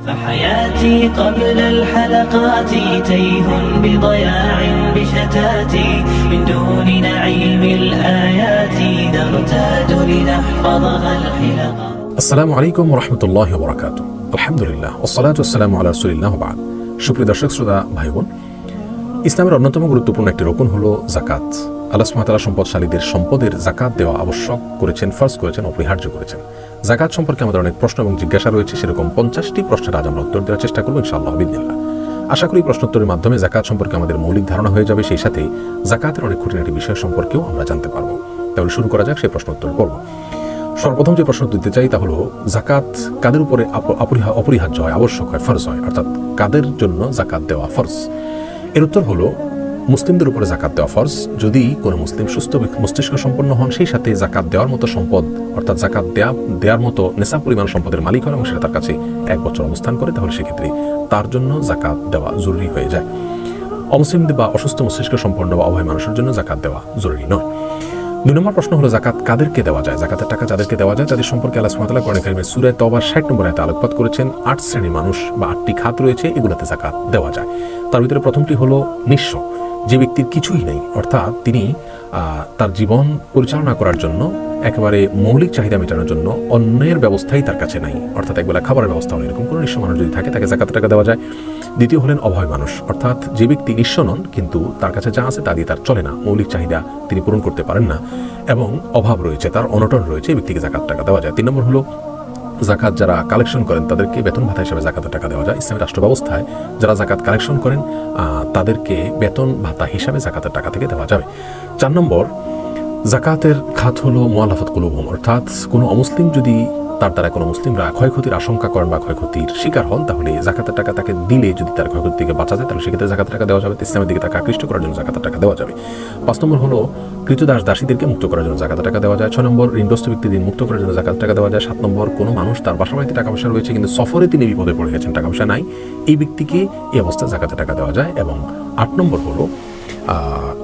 فحياتي قبل الحلقات تيه بضياع بشتاتي من دون نعيم الآيات نرتاد لنحفظها الحلقات. আসসালামু আলাইকুম ওয়া রাহমাতুল্লাহি ওয়া বারাকাতুহু। আলহামদুলিল্লাহ ওয়াসসালাতু ওয়াসসালামু আলা রাসূলিল্লাহ ওয়া বা'দ। সুপ্রিয় দর্শক শ্রোতা ভাই বোন, ইসলামের অন্যতম গুরুত্বপূর্ণ একটি রকম হলো যাকাত। আল্লাহ সুবহানাহু ওয়া তাআলা সম্পদশালীদের সম্পদের যাকাত দেওয়া আবশ্যক করেছেন, ফরজ করেছেন, অপরিহার্য করেছেন। যাকাত সম্পর্কে আমাদের অনেক প্রশ্ন এবং জিজ্ঞাসা রয়েছে, সেরকম 50টি প্রশ্নের আজ আমরা উত্তর দেওয়ার চেষ্টা করব ইনশাআল্লাহ বিইذنিল্লাহ। আশা করি প্রশ্নোত্তরের মাধ্যমে যাকাত সম্পর্কে আমাদের মৌলিক ধারণা হয়ে যাবে, সেই সাথে যাকাতের অনেক খুঁটিনাটি বিষয় সম্পর্কেও আমরা জানতে পারবো। তাহলে শুরু করা যাক সেই প্রশ্নোত্তর পর্ব। সর্বপ্রথম যে প্রশ্ন দিতে চাই তা হলো, যাকাত কাদের উপরে অপরিহার্য হয়, আবশ্যক হয়, ফরজ হয়, অর্থাৎ কাদের জন্য যাকাত দেওয়া ফরজ? এর উত্তর হলো, মুসলিমদের উপরে যাকাত দেওয়া ফরজ। যদি কোনো মুসলিম সুস্থ মস্তিষ্ক সম্পন্ন হন, সেই সাথে যাকাত দেওয়ার মতো সম্পদ, অর্থাৎ যাকাত দেওয়ার মতো নেশা পরিমাণ সম্পদের মালিক হন এবং সেটা তার কাছে 1 বছর অবস্থান করে, তাহলে সেক্ষেত্রে তার জন্য যাকাত দেওয়া জরুরি হয়ে যায়। অমুসলিমদের বা অসুস্থ মস্তিষ্ক সম্পন্ন বা অভয় মানুষের জন্য যাকাত দেওয়া জরুরি নয়। 2 নম্বর প্রশ্ন হলো, যাকাত কাদেরকে দেওয়া যায়? যাকাতের টাকা যাদেরকে দেওয়া যায় তাদের সম্পর্কে আল্লাহ সুবহানাহু ওয়া তাআলা কোরআন কারীমের সূরা তাওবার 60 নম্বর আয়াতে আলোকপাত করেছেন। 8 শ্রেণীর মানুষ বা 8টি খাত রয়েছে, এগুলোতে যাকাত দেওয়া যায়। তার ভিতরে প্রথমটি হলো নিঃস্ব, যে ব্যক্তির কিছুই নেই, অর্থাৎ তিনি তার জীবন পরিচালনা করার জন্য, একেবারে মৌলিক চাহিদা মেটানোর জন্য অন্যের ব্যবস্থাই তার কাছে নাই, অর্থাৎ একবেলা খাবারের ব্যবস্থা হলো, এরকম কোনো নিঃস্ব মানুষ যদি থাকে তাকে যাকাতের টাকা দেওয়া যায়। দ্বিতীয় হলেন অভয় মানুষ, অর্থাৎ যে ব্যক্তি নিঃস্ব নন কিন্তু তার কাছে যা আছে তা দিয়ে তার চলে না, মৌলিক চাহিদা তিনি পূরণ করতে পারেন না এবং অভাব রয়েছে, তার অনটন রয়েছে, এই ব্যক্তিকে যাকাত টাকা দেওয়া যায়। 3 নম্বর হলো, যাকাত যারা কালেকশন করেন তাদেরকে বেতন ভাতা হিসেবে যাকাতের টাকা দেওয়া যায়। ইসলামী রাষ্ট্র ব্যবস্থায় যারা যাকাত কালেকশন করেন তাদেরকে বেতন ভাতা হিসাবে যাকাতের টাকা থেকে দেওয়া যাবে। 4 নম্বর, যাকাতের খাত হলো মুআল্লাফাত কুলুবুহুম, অর্থাৎ কোনো অমুসলিম যদি তার দ্বারা কোনো মুসলিমরা ক্ষয়ক্ষতির আশঙ্কা করেন বা ক্ষয়ক্ষতির শিকার হন, তাহলে যাকাতের টাকা তাকে দিলে যদি তার ক্ষয়ক্ষতি থেকে বাঁচা যায়, তাহলে সেক্ষেত্রে যাকাতের টাকা দেওয়া যাবে। ইসলামের দিকে তাকে আকৃষ্ট করার জন্য যাকাতের টাকা দেওয়া যাবে। 5 নম্বর হলো, কৃতদাস দাসীদেরকে মুক্ত করার জন্য যাকাতের টাকা দেওয়া যায়। 6 নম্বর, ঋণগ্রস্ত ব্যক্তিদের মুক্ত করার জন্য যাকাতের টাকা দেওয়া যায়। 7 নম্বর, কোনো মানুষ তার বাসা বাড়িতে টাকা পয়সা রয়েছে কিন্তু সফরে তিনি বিপদে পড়ে গেছেন, টাকা পয়সা নাই, এই ব্যক্তিকে এই অবস্থায় যাকাতের টাকা দেওয়া যায়। এবং 8 নম্বর হলো,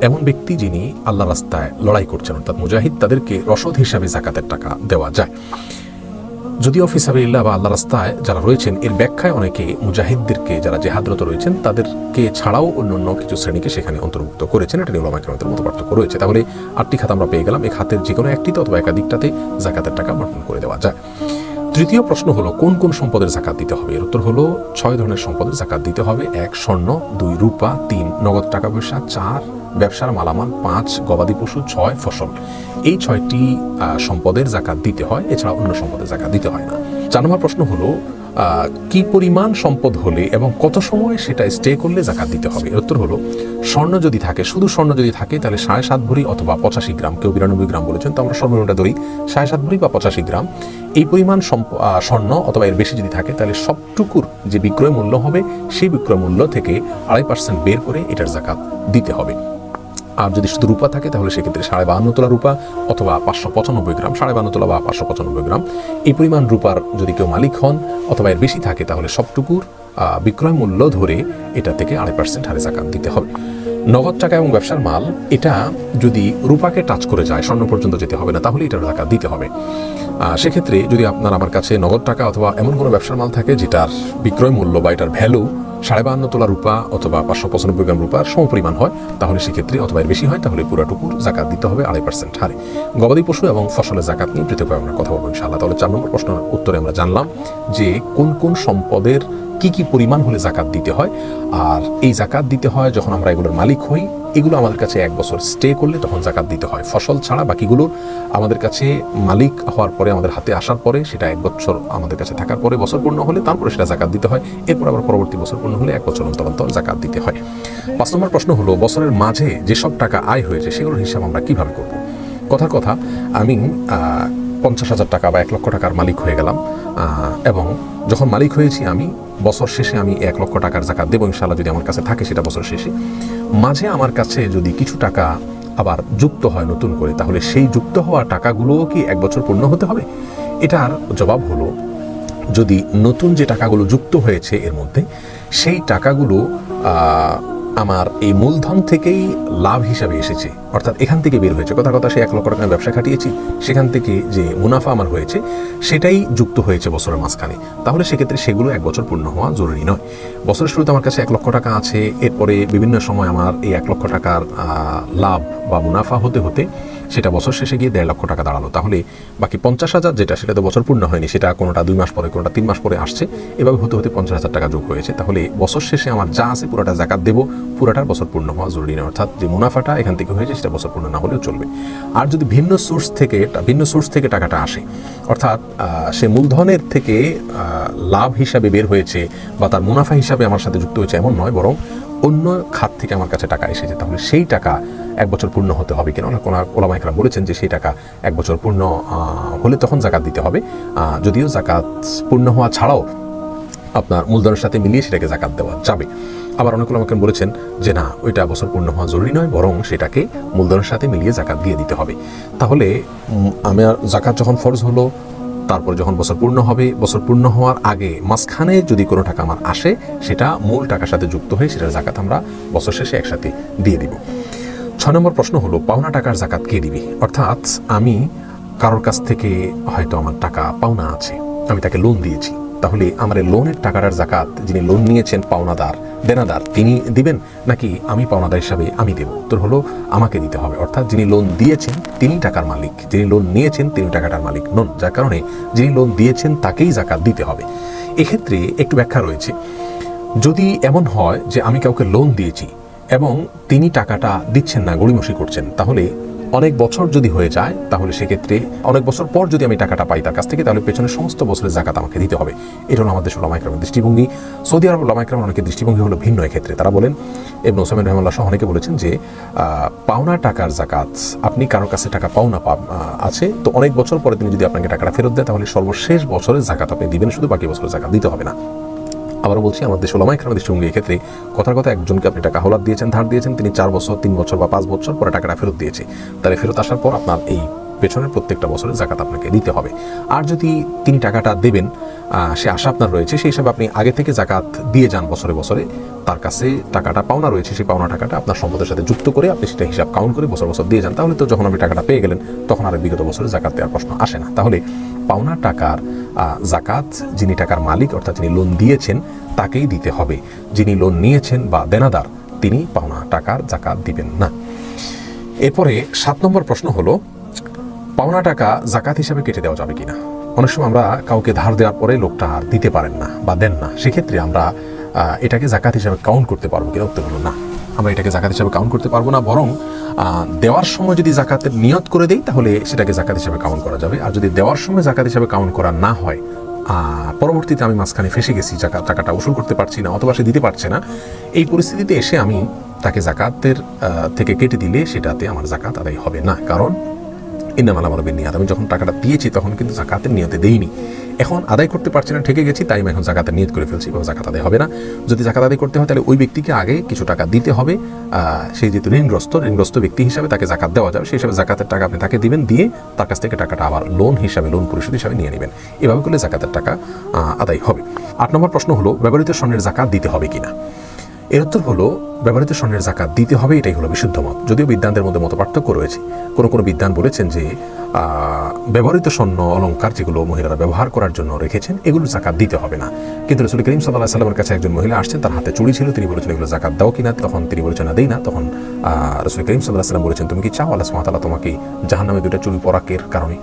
এমন ব্যক্তি যিনি আল্লাহ রাস্তায় লড়াই করছেন, অর্থাৎ মুজাহিদ, তাদেরকে রসদ হিসাবে যাকাতের টাকা দেওয়া যায়। যদিও ফি সাবিলিল্লাহ বা আল্লাহ রাস্তায় যারা রয়েছেন, এর ব্যাখ্যায় অনেকে মুজাহিদদেরকে যারা জিহাদরত রয়েছেন তাদেরকে ছাড়াও অন্য কিছু শ্রেণীকে সেখানে অন্তর্ভুক্ত করেছেন, এটা নিয়ে উলামায়ে কেরামের মধ্যে পার্থক্য রয়েছে। তাহলে 8টি খাত আমরা পেয়ে গেলাম, এই খাতের যে কোনো একটিতে অথবা একাধিকটাতে যাকাতের টাকা বন্টন করে দেওয়া যায়। তৃতীয় প্রশ্ন হলো, কোন কোন সম্পদের যাকাত দিতে হবে? এর উত্তর হলো, 6 ধরনের সম্পদের যাকাত দিতে হবে। 1 স্বর্ণ, 2 রূপা, 3 নগদ টাকা পয়সা, 4 ব্যবসার মালামাল, 5 গবাদি পশু, 6 ফসল। এই 6টি সম্পদের যাকাত দিতে হয়, এছাড়া অন্য সম্পদের যাকাত দিতে হয় না। 4 নম্বর প্রশ্ন হলো, কি পরিমাণ সম্পদ হলে এবং কত সময় সেটা স্টে করলে যাকাত দিতে হবে? এর উত্তর হলো, স্বর্ণ যদি থাকে, শুধু স্বর্ণ যদি থাকে তাহলে 7.5 ভরি অথবা 85 গ্রাম, কেউ 92 গ্রাম বলেছেন, তো আমরা সর্বনিম্নটা ধরি 7.5 ভরি বা 85 গ্রাম। এই পরিমাণ স্বর্ণ অথবা এর বেশি যদি থাকে তাহলে সবটুকুর যে বিক্রয় মূল্য হবে সেই বিক্রয় মূল্য থেকে 2.5% বের করে এটার যাকাত দিতে হবে। আর যদি শুধু রূপা থাকে তাহলে সেক্ষেত্রে 52.5 তোলা রূপা অথবা 595 গ্রাম, 52.5 তোলা বা 595 গ্রাম, এই পরিমাণ রূপার যদি কেউ মালিক হন অথবা এর বেশি থাকে তাহলে সবটুকুর বিক্রয় মূল্য ধরে এটা থেকে 2.5% হারে যাকাত দিতে হবে। নগদ টাকা এবং ব্যবসার মাল, এটা যদি রূপাকে টাচ করে যায়, স্বর্ণ পর্যন্ত যেতে হবে না, তাহলে এটার যাকাত দিতে হবে। সেক্ষেত্রে যদি আপনার আমার কাছে নগদ টাকা অথবা এমন কোনো ব্যবসার মাল থাকে যেটার বিক্রয় মূল্য বা এটার ভ্যালু 52.5 তোলা রূপা অথবা 595 গ্রাম রূপার সমপরিমাণ হয়, তাহলে সেক্ষেত্রে অথবা এর বেশি হয় তাহলে পুরোটুকুর যাকাত দিতে হবে 2.5% হারে। গবাদি পশু এবং ফসলের যাকাত নিয়ে পৃথকভাবে আমরা কথা বলবো ইনশাআল্লাহ। তাহলে 4 নম্বর প্রশ্নের উত্তরে আমরা জানলাম যে কোন কোন সম্পদের কি পরিমাণ হলে যাকাত দিতে হয়, আর এই যাকাত দিতে হয় যখন আমরা এগুলোর মালিক হই, এগুলো আমাদের কাছে 1 বছর স্টে করলে তখন যাকাত দিতে হয়। ফসল ছাড়া বাকিগুলো আমাদের কাছে মালিক হওয়ার পরে, আমাদের হাতে আসার পরে, সেটা 1 বছর আমাদের কাছে থাকার পরে, বছর পূর্ণ হলে তারপরে সেটা যাকাত দিতে হয়। এরপর আবার পরবর্তী বছর পূর্ণ হলে 1 বছর অন্তর অন্তর যাকাত দিতে হয়। 5 নম্বর প্রশ্ন হলো, বছরের মাঝে যেসব টাকা আয় হয়েছে সেগুলোর হিসাব আমরা কিভাবে করব? কথার কথা, আমি 50,000 টাকা বা 1 লক্ষ টাকার মালিক হয়ে গেলাম এবং যখন মালিক হয়েছি আমি, বছর শেষে আমি 1 লক্ষ টাকার যাকাত দেবো ইনশাআল্লাহ, যদি আমার কাছে থাকে সেটা বছর শেষে। মাঝে আমার কাছে যদি কিছু টাকা আবার যুক্ত হয় নতুন করে, তাহলে সেই যুক্ত হওয়া টাকাগুলোও কি 1 বছর পূর্ণ হতে হবে? এটার জবাব হলো, যদি নতুন যে টাকাগুলো যুক্ত হয়েছে এর মধ্যে সেই টাকাগুলো আমার এই মূলধন থেকেই লাভ হিসাবে এসেছে, অর্থাৎ এখান থেকে বের হয়েছে, কথা সে 1 লক্ষ টাকা ব্যবসা খাটিয়েছি, সেখান থেকে যে মুনাফা আমার হয়েছে সেটাই যুক্ত হয়েছে বছরের মাঝখানে, তাহলে সেক্ষেত্রে সেগুলো 1 বছর পূর্ণ হওয়া জরুরি নয়। বছরের শুরুতে আমার কাছে 1 লক্ষ টাকা আছে, এরপরে বিভিন্ন সময় আমার এই 1 লক্ষ টাকার লাভ বা মুনাফা হতে হতে সেটা বছর শেষে গিয়ে 1.5 লক্ষ টাকা দাঁড়ালো, তাহলে বাকি 50,000 যেটা, সেটা তো বছর পূর্ণ হয়নি, সেটা কোনোটা 2 মাস পরে, কোনোটা 3 মাস পরে আসছে, এভাবে হতে হতে 50,000 টাকা যোগ হয়েছে। তাহলে বছর শেষে আমার যা আছে পুরোটা জাকাত দেবো, পুরোটার বছর পূর্ণ হওয়া জরুরি নয়, অর্থাৎ যে মুনাফাটা এখান থেকে হয়েছে সেটা বছর পূর্ণ না হলেও চলবে। আর যদি ভিন্ন সোর্স থেকে টাকাটা আসে, অর্থাৎ সে মূলধনের থেকে লাভ হিসাবে বের হয়েছে বা তার মুনাফা হিসাবে আমার সাথে যুক্ত হয়েছে এমন নয়, বরং অন্য খাত থেকে আমার কাছে টাকা এসেছে, তাহলে সেই টাকা 1 বছর পূর্ণ হতে হবে কিনা, কোনো ওলামা ইকরাম বলেছেন যে সেই টাকা 1 বছর পূর্ণ হলে তখন জাকাত দিতে হবে। যদিও জাকাত পূর্ণ হওয়া ছাড়াও আপনার মূলধনের সাথে মিলিয়ে সেটাকে জাকাত দেওয়া যাবে। আবার অনেক ওলামা ইকরাম বলেছেন যে না, ওইটা বছর পূর্ণ হওয়া জরুরি নয়, বরং সেটাকে মূলধনের সাথে মিলিয়ে জাকাত দিয়ে দিতে হবে। তাহলে আমার জাকাত যখন ফরজ হলো, তারপর যখন বছর পূর্ণ হবে, বছর পূর্ণ হওয়ার আগে মাঝখানে যদি কোনো টাকা আমার আসে, সেটা মূল টাকার সাথে যুক্ত হয়ে সেটার জাকাত আমরা বছর শেষে একসাথে দিয়ে দিব। 6 নম্বর প্রশ্ন হলো, পাওনা টাকার জাকাত কে দিবে? অর্থাৎ আমি কারোর কাছ থেকে হয়তো আমার টাকা পাওনা আছে, আমি তাকে লোন দিয়েছি, তাহলে আমার এই লোনের টাকাটার জাকাত যিনি লোন নিয়েছেন দেনাদার তিনি দিবেন, নাকি আমি পাওনাদার হিসাবে আমি দেব? উত্তর হলো আমাকে দিতে হবে। অর্থাৎ যিনি লোন দিয়েছেন তিনি টাকার মালিক, যিনি লোন নিয়েছেন তিনি টাকাটার মালিক নন, যার কারণে যিনি লোন দিয়েছেন তাকেই জাকাত দিতে হবে। এক্ষেত্রে একটু ব্যাখ্যা রয়েছে। যদি এমন হয় যে আমি কাউকে লোন দিয়েছি এবং তিনি টাকাটা দিচ্ছেন না, গড়িমসি করছেন, তাহলে অনেক বছর যদি হয়ে যায়, তাহলে সেক্ষেত্রে অনেক বছর পর যদি আমি টাকাটা পাই তার কাছ থেকে, তাহলে পেছনের সমস্ত বছরের জাকাত আমাকে দিতে হবে। এটা হলো আমাদের ওলামা ইকরামের দৃষ্টিভঙ্গি। সৌদি আরব ওলামা ইকরামের অনেকের দৃষ্টিভঙ্গি হলো ভিন্ন। এক্ষেত্রে তারা বলেন, ইবনে উসাইমিন রাহিমাহুল্লাহ সহ অনেকে বলেছেন যে পাওনা টাকার জাকাত, আপনি কারোর কাছে টাকা পাওনা আছে, তো অনেক বছর পরে তিনি যদি আপনাকে টাকাটা ফেরত দেয়, তাহলে সর্বশেষ বছরের জাকাত আপনি দিবেন, শুধু বাকি বছরের জাকাত দিতে হবে না। আবার বলছি, আমাদের ওলামা ইকরামের দৃষ্টিভঙ্গি এক্ষেত্রে কথার কথা, একজনকে আপনি টাকা হাওলাত দিয়েছেন, ধার দিয়েছেন, তিনি 4 বছর, 3 বছর বা 5 বছর পরে টাকাটা ফেরত দিয়েছে, তাহলে ফেরত আসার পর আপনার এই পেছনের প্রত্যেকটা বছরের জাকাত আপনাকে দিতে হবে। আর যদি তিনি টাকাটা দেবেন, সে আশা আপনার রয়েছে, সেই হিসাবে আপনি আগে থেকে জাকাত দিয়ে যান বছরে বছরে, তার কাছে টাকাটা পাওনা রয়েছে, সেই পাওনা টাকাটা আপনার সম্পদের সাথে যুক্ত করে আপনি সেটা হিসাব কাউন্ট করে বছর বছর দিয়ে যান, তাহলে তো যখন আপনি টাকাটা পেয়ে গেলেন তখন আর বিগত বছরে জাকাত দেওয়ার প্রশ্ন আসে না। তাহলে পাওনা টাকার জাকাত যিনি টাকার মালিক, অর্থাৎ যিনি লোন দিয়েছেন তাকেই দিতে হবে। যিনি লোন নিয়েছেন বা দেনাদার, তিনি পাওনা টাকার জাকাত দিবেন না। এরপরে 7 নম্বর প্রশ্ন হলো, পাওনা টাকা জাকাত হিসাবে কেটে দেওয়া যাবে কিনা? অনেক সময় আমরা কাউকে ধার দেওয়ার পরে লোকটা আর দিতে পারেন না বা দেন না, সেক্ষেত্রে আমরা এটাকে জাকাত হিসাবে কাউন্ট করতে পারবো কিনা? উত্তর হলো না, আমরা এটাকে জাকাত হিসাবে কাউন্ট করতে পারবো না, বরং দেওয়ার সময় যদি জাকাতের নিয়ত করে দেই তাহলে সেটাকে জাকাত হিসাবে কাউন্ট করা যাবে। আর যদি দেওয়ার সময় জাকাত হিসাবে কাউন্ট করা না হয়, পরবর্তীতে আমি মাঝখানে ফেসে গেছি, টাকাটা উসুল করতে পারছি না অথবা সে দিতে পারছে না, এই পরিস্থিতিতে এসে আমি তাকে জাকাতের থেকে কেটে দিলে সেটাতে আমার জাকাত আদায় হবে না, কারণ ইন্নামাল আমারু বিন্নিয়াত, আমি যখন টাকাটা দিয়েছি তখন কিন্তু জাকাতের নিয়তে দেইনি, এখন আদায় করতে পারছি না, ঠেকে গেছি, তাই আমি এখন জাকাতের নিয়ত করে ফেলছি, এবং জাকাত আদায় হবে না। যদি জাকাত আদায় করতে হয় তাহলে ওই ব্যক্তিকে আগে কিছু টাকা দিতে হবে, সেই যেহেতু ঋণগ্রস্ত ব্যক্তি হিসাবে তাকে জাকাত দেওয়া যাবে, সেই হিসাবে জাকাতের টাকা আপনি তাকে দিবেন, দিয়ে তার কাছ থেকে টাকাটা আবার লোন পরিশোধ হিসাবে নিয়ে নেবেন, এভাবে করলে জাকাতের টাকা আদায় হবে। 8 নম্বর প্রশ্ন হলো, ব্যবহৃত স্বর্ণের জাকাত দিতে হবে কিনা? এর উত্তর হলো, ব্যবহৃত স্বর্ণের জাকাত দিতে হবে, এটাই হলো বিশুদ্ধ মত। যদিও বিদ্বানদের মধ্যে মত পার্থক্য রয়েছে, কোনো বিদ্বান বলেছেন যে ব্যবহৃত স্বর্ণ অলংকার যেগুলো মহিলারা ব্যবহার করার জন্য রেখেছেন, এগুলো জাকাত দিতে হবে না। কিন্তু রাসূল করিম সাল্লাল্লাহু আলাইহি ওয়াসাল্লামের কাছে একজন মহিলা আসছেন, তার হাতে চুড়ি ছিল, তিনি বলেছেন এগুলো জাকাত দাও কিনা? তখন তিনি বলেছেন না, দেই না। তখন রাসূল করিম সাল্লাল্লাহু আলাইহি ওয়াসাল্লাম বলেছেন, তুমি কি চাও আল্লাহ সুবহানাহু ওয়া তাআলা তোমাকে জাহান্নামে 2টা চুড়ি পরাকের কারণে?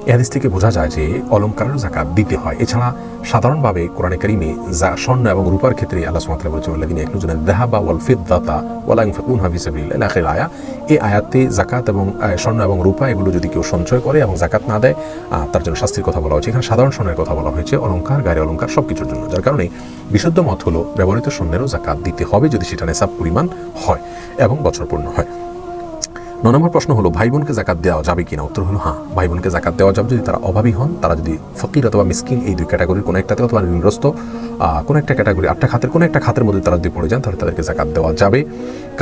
এই হাদিস থেকে বোঝা যায় যে অলংকারের জাকাত দিতে হয়। এছাড়া সাধারণভাবে কোরআনে কারিমে স্বর্ণ এবং রূপার ক্ষেত্রে আল্লাহ সুবহানাহু ওয়া তাআলা বলেছেন, আল্লাযীনা ইয়াকনুজুনা আয-যাহাবা ওয়াল ফিদ্দাতা ওয়া লা ইউনফিকুনহা ফি সাবিলিল্লাহ, ইলা আখির আয়া। এই আয়াতে জাকাত এবং স্বর্ণ এবং রূপা এগুলো যদি কেউ সঞ্চয় করে এবং জাকাত না দেয়, তার জন্য শাস্তির কথা বলা হয়েছে। এখানে সাধারণ স্বর্ণের কথা বলা হয়েছে, অলংকার, গায়ের অলংকার সবকিছুর জন্য। যার কারণে বিশুদ্ধ মত হলো ব্যবহৃত স্বর্ণেরও জাকাত দিতে হবে যদি সেটা নেসাব পরিমাণ হয় এবং বছর পূর্ণ হয়। 9 নম্বর প্রশ্ন হলো, ভাই বোনকে জাকাত দেওয়া যাবে কিনা? উত্তর হলো হ্যাঁ, ভাই বোনকে জাকাত দেওয়া যাবে যদি তারা অভাবী হন, তারা যদি ফকির অথবা মিসকিন এই 2 ক্যাটাগরির কোনো একটাতে, অথবা ঋণগ্রস্ত কোনো একটা ক্যাটাগরি, 8টা খাতের কোনো একটা খাতের মধ্যে তারা যদি পড়ে যান, তাহলে তাদেরকে জাকাত দেওয়া যাবে।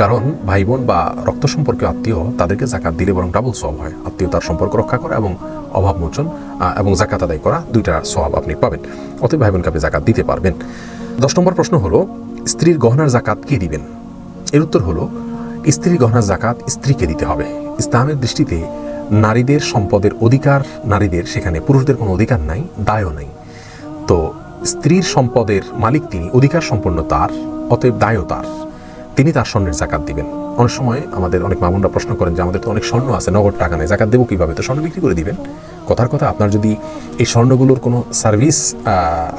কারণ ভাই বোন বা রক্ত সম্পর্কীয় আত্মীয়, তাদেরকে জাকাত দিলে বরং ডাবল সওয়াব হয়, আত্মীয়তার সম্পর্ক রক্ষা করা এবং অভাব মোচন এবং জাকাত আদায় করা, 2টা সওয়াব আপনি পাবেন। অতএব ভাই বোনকে আপনি জাকাত দিতে পারবেন। 10 নম্বর প্রশ্ন হলো, স্ত্রীর গহনার জাকাত কে দিবেন? এর উত্তর হলো স্ত্রী গহনার জাকাত স্ত্রীকে দিতে হবে। ইসলামের দৃষ্টিতে নারীদের সম্পদের অধিকার, নারীদের সেখানে পুরুষদের কোনো অধিকার নাই, দায়ও নাই। তো স্ত্রীর সম্পদের মালিক তিনি, অধিকার সম্পন্ন তার, অতএব দায়ও তার। তিনি তার স্বর্ণের জাকাত দিবেন। অনেক সময় আমাদের অনেক মা বোনরা প্রশ্ন করেন যে আমাদের তো অনেক স্বর্ণ আছে, নগদ টাকা নেই, জাকাত দেবো কীভাবে? তো স্বর্ণ বিক্রি করে দিবেন। কথার কথা, আপনার যদি এই স্বর্ণগুলোর কোনো সার্ভিস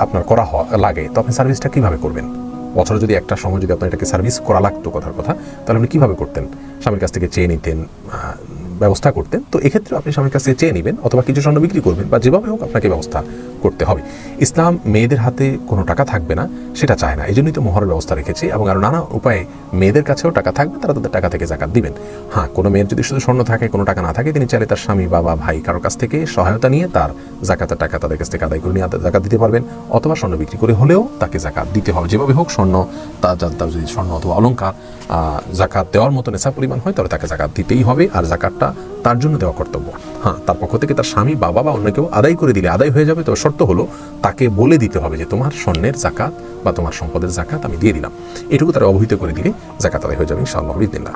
আপনার করা লাগে, তো আপনি সার্ভিসটা কীভাবে করবেন? বছরে যদি একটা সময় যদি আপনার এটাকে সার্ভিস করা লাগতো, কথার কথা, তাহলে আপনি কীভাবে করতেন? স্বামীর কাছ থেকে চেয়ে নিতেন, ব্যবস্থা করতেন। তো এক্ষেত্রে আপনি স্বামীর কাছ থেকে চেয়ে নেবেন, অথবা কিছু স্বর্ণ বিক্রি করবেন, বা যেভাবে হোক আপনাকে ব্যবস্থা করতে হবে। ইসলাম মেয়েদের হাতে কোনো টাকা থাকবে না সেটা চায় না, এই জন্যই তো মোহরের ব্যবস্থা রেখেছে, এবং আরও নানা উপায়ে মেয়েদের কাছেও টাকা থাকবে, তারা তাদের টাকা থেকে জাকাত দিবেন। হ্যাঁ, কোনো মেয়ের যদি শুধু স্বর্ণ থাকে, কোনো টাকা না থাকে, তিনি চাইলে তার স্বামী, বাবা, ভাই কারোর কাছ থেকে সহায়তা নিয়ে তার জাকাতের টাকা তাদের কাছ থেকে আদায় করে নিয়ে জাকাত দিতে পারবেন, অথবা স্বর্ণ বিক্রি করে হলেও তাকে জাকাত দিতে হবে। যেভাবে হোক স্বর্ণ, তার যদি স্বর্ণ অথবা অলংকার জাকাত দেওয়ার মতো নেশা পরিমাণ হয়, তাহলে তাকে জাকাত দিতেই হবে, আর জাকাতটা তার জন্য দেওয়া কর্তব্য। হ্যাঁ, তার পক্ষ থেকে তার স্বামী, বাবা বা অন্য কেউ আদায় করে দিলে আদায় হয়ে যাবে, তবে শর্ত হলো তাকে বলে দিতে হবে যে তোমার স্বর্ণের জাকাত বা তোমার সম্পদের জাকাত আমি দিয়ে দিলাম। এটুকু তারা অবহিত করে দিলে জাকাত আদায় হয়ে যাবে ইনশাআল্লাহ বিদিল্লাহ।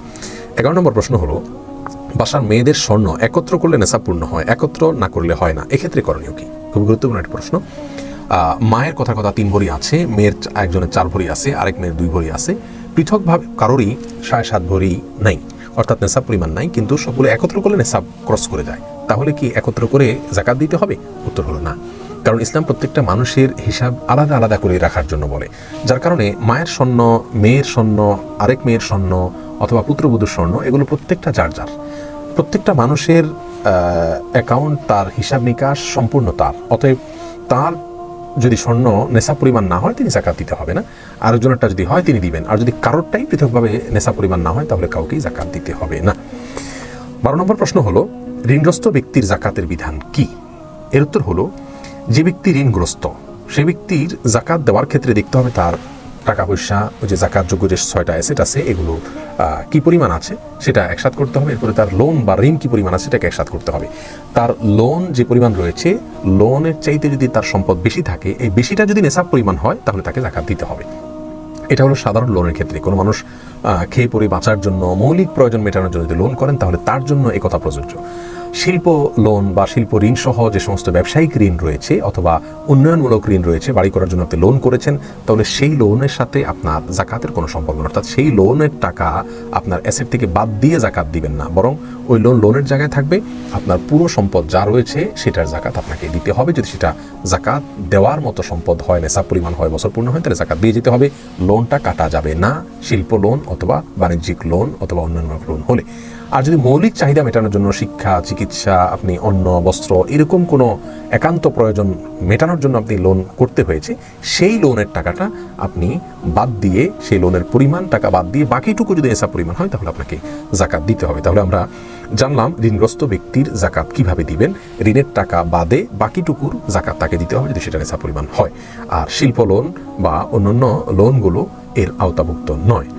11 নম্বর প্রশ্ন হলো, বাসার মেয়েদের স্বর্ণ একত্র করলে নেশাব পূর্ণ হয়, একত্র না করলে হয় না, এক্ষেত্রে করণীয় কি? খুব গুরুত্বপূর্ণ একটা প্রশ্ন। মায়ের কথা 3 ভরি আছে, মেয়ের একজনের 4 ভরি আছে, আরেক মেয়ের 2 ভরি আছে, পৃথকভাবে কারোরই 7.5 ভরি নাই, অর্থাৎ নেশাব পরিমাণ নাই, কিন্তু সবগুলো একত্র করলে নেশাব ক্রস করে যায়। তাহলে কি একত্র করে জাকাত দিতে হবে? উত্তর হলো না, কারণ ইসলাম প্রত্যেকটা মানুষের হিসাব আলাদা আলাদা করে রাখার জন্য বলে। যার কারণে মায়ের স্বর্ণ, মেয়ের স্বর্ণ, আরেক মেয়ের স্বর্ণ অথবা পুত্রবধূর স্বর্ণ, এগুলো প্রত্যেকটা যার যার, প্রত্যেকটা মানুষের অ্যাকাউন্ট, তার হিসাব নিকাশ সম্পূর্ণ তার। অতএব তার যদি স্বর্ণ নেশা পরিমাণ না হয়, তিনি জাকাত দিতে হবে না। আরেকজনেরটা যদি হয় তিনি দিবেন, আর যদি কারোরটাই পৃথকভাবে নেশা পরিমাণ না হয়, তাহলে কাউকেই জাকাত দিতে হবে না। 12 নম্বর প্রশ্ন হলো, ঋণগ্রস্ত ব্যক্তির জাকাতের বিধান কি? এর উত্তর হলো, যে ব্যক্তি ঋণগ্রস্ত সে ব্যক্তির জাকাত দেওয়ার ক্ষেত্রে দেখতে হবে তার টাকা পয়সা, ওই যে জাকাত যোগ্য যে 6টা অ্যাসেট আছে, এগুলো কি পরিমাণ আছে সেটা একসাথ করতে হবে। এরপরে তার লোন বা ঋণ কি পরিমাণ আছে সেটাকে একসাথ করতে হবে। তার লোন যে পরিমাণ রয়েছে, লোনের চাইতে যদি তার সম্পদ বেশি থাকে, এই বেশিটা যদি নেশাব পরিমাণ হয়, তাহলে তাকে জাকাত দিতে হবে। এটা হলো সাধারণ লোনের ক্ষেত্রে। কোনো মানুষ খেয়ে পরে বাঁচার জন্য, মৌলিক প্রয়োজন মেটানোর জন্য যদি লোন করেন, তাহলে তার জন্য এই কথা প্রযোজ্য। শিল্প লোন বা শিল্প ঋণ সহ যে সমস্ত ব্যবসায়িক ঋণ রয়েছে অথবা উন্নয়নমূলক ঋণ রয়েছে, বাড়ি করার জন্য আপনি লোন করেছেন, তাহলে সেই লোনের সাথে আপনার জাকাতের কোনো সম্পর্ক না, অর্থাৎ সেই লোনের টাকা আপনার অ্যাসেট থেকে বাদ দিয়ে জাকাত দিবেন না, বরং ওই লোনের জায়গায় থাকবে। আপনার পুরো সম্পদ যা রয়েছে সেটার জাকাত আপনাকে দিতে হবে। যদি সেটা জাকাত দেওয়ার মতো সম্পদ হয়, নেশাব পরিমাণ হয়, বছর পূর্ণ হয়, তাহলে জাকাত দিয়ে যেতে হবে, লোনটা কাটা যাবে না, শিল্প লোন অথবা বাণিজ্যিক লোন অথবা অন্যান্য লোন হলে। আর যদি মৌলিক চাহিদা মেটানোর জন্য, শিক্ষা, চিকিৎসা, আপনি অন্ন, বস্ত্র, এরকম কোনো একান্ত প্রয়োজন মেটানোর জন্য আপনি লোন করতে হয়েছে, সেই লোনের টাকাটা আপনি বাদ দিয়ে, সেই লোনের পরিমাণ টাকা বাদ দিয়ে বাকিটুকু যদি নেশাব পরিমাণ হয়, তাহলে আপনাকে জাকাত দিতে হবে। তাহলে আমরা জানলাম ঋণগ্রস্ত ব্যক্তির জাকাত কিভাবে দিবেন। ঋণের টাকা বাদে বাকিটুকুর জাকাত তাকে দিতে হবে যদি সেটা নেশাব পরিমাণ হয়। আর শিল্প লোন বা অন্যান্য লোনগুলো এর আওতাভুক্ত নয়।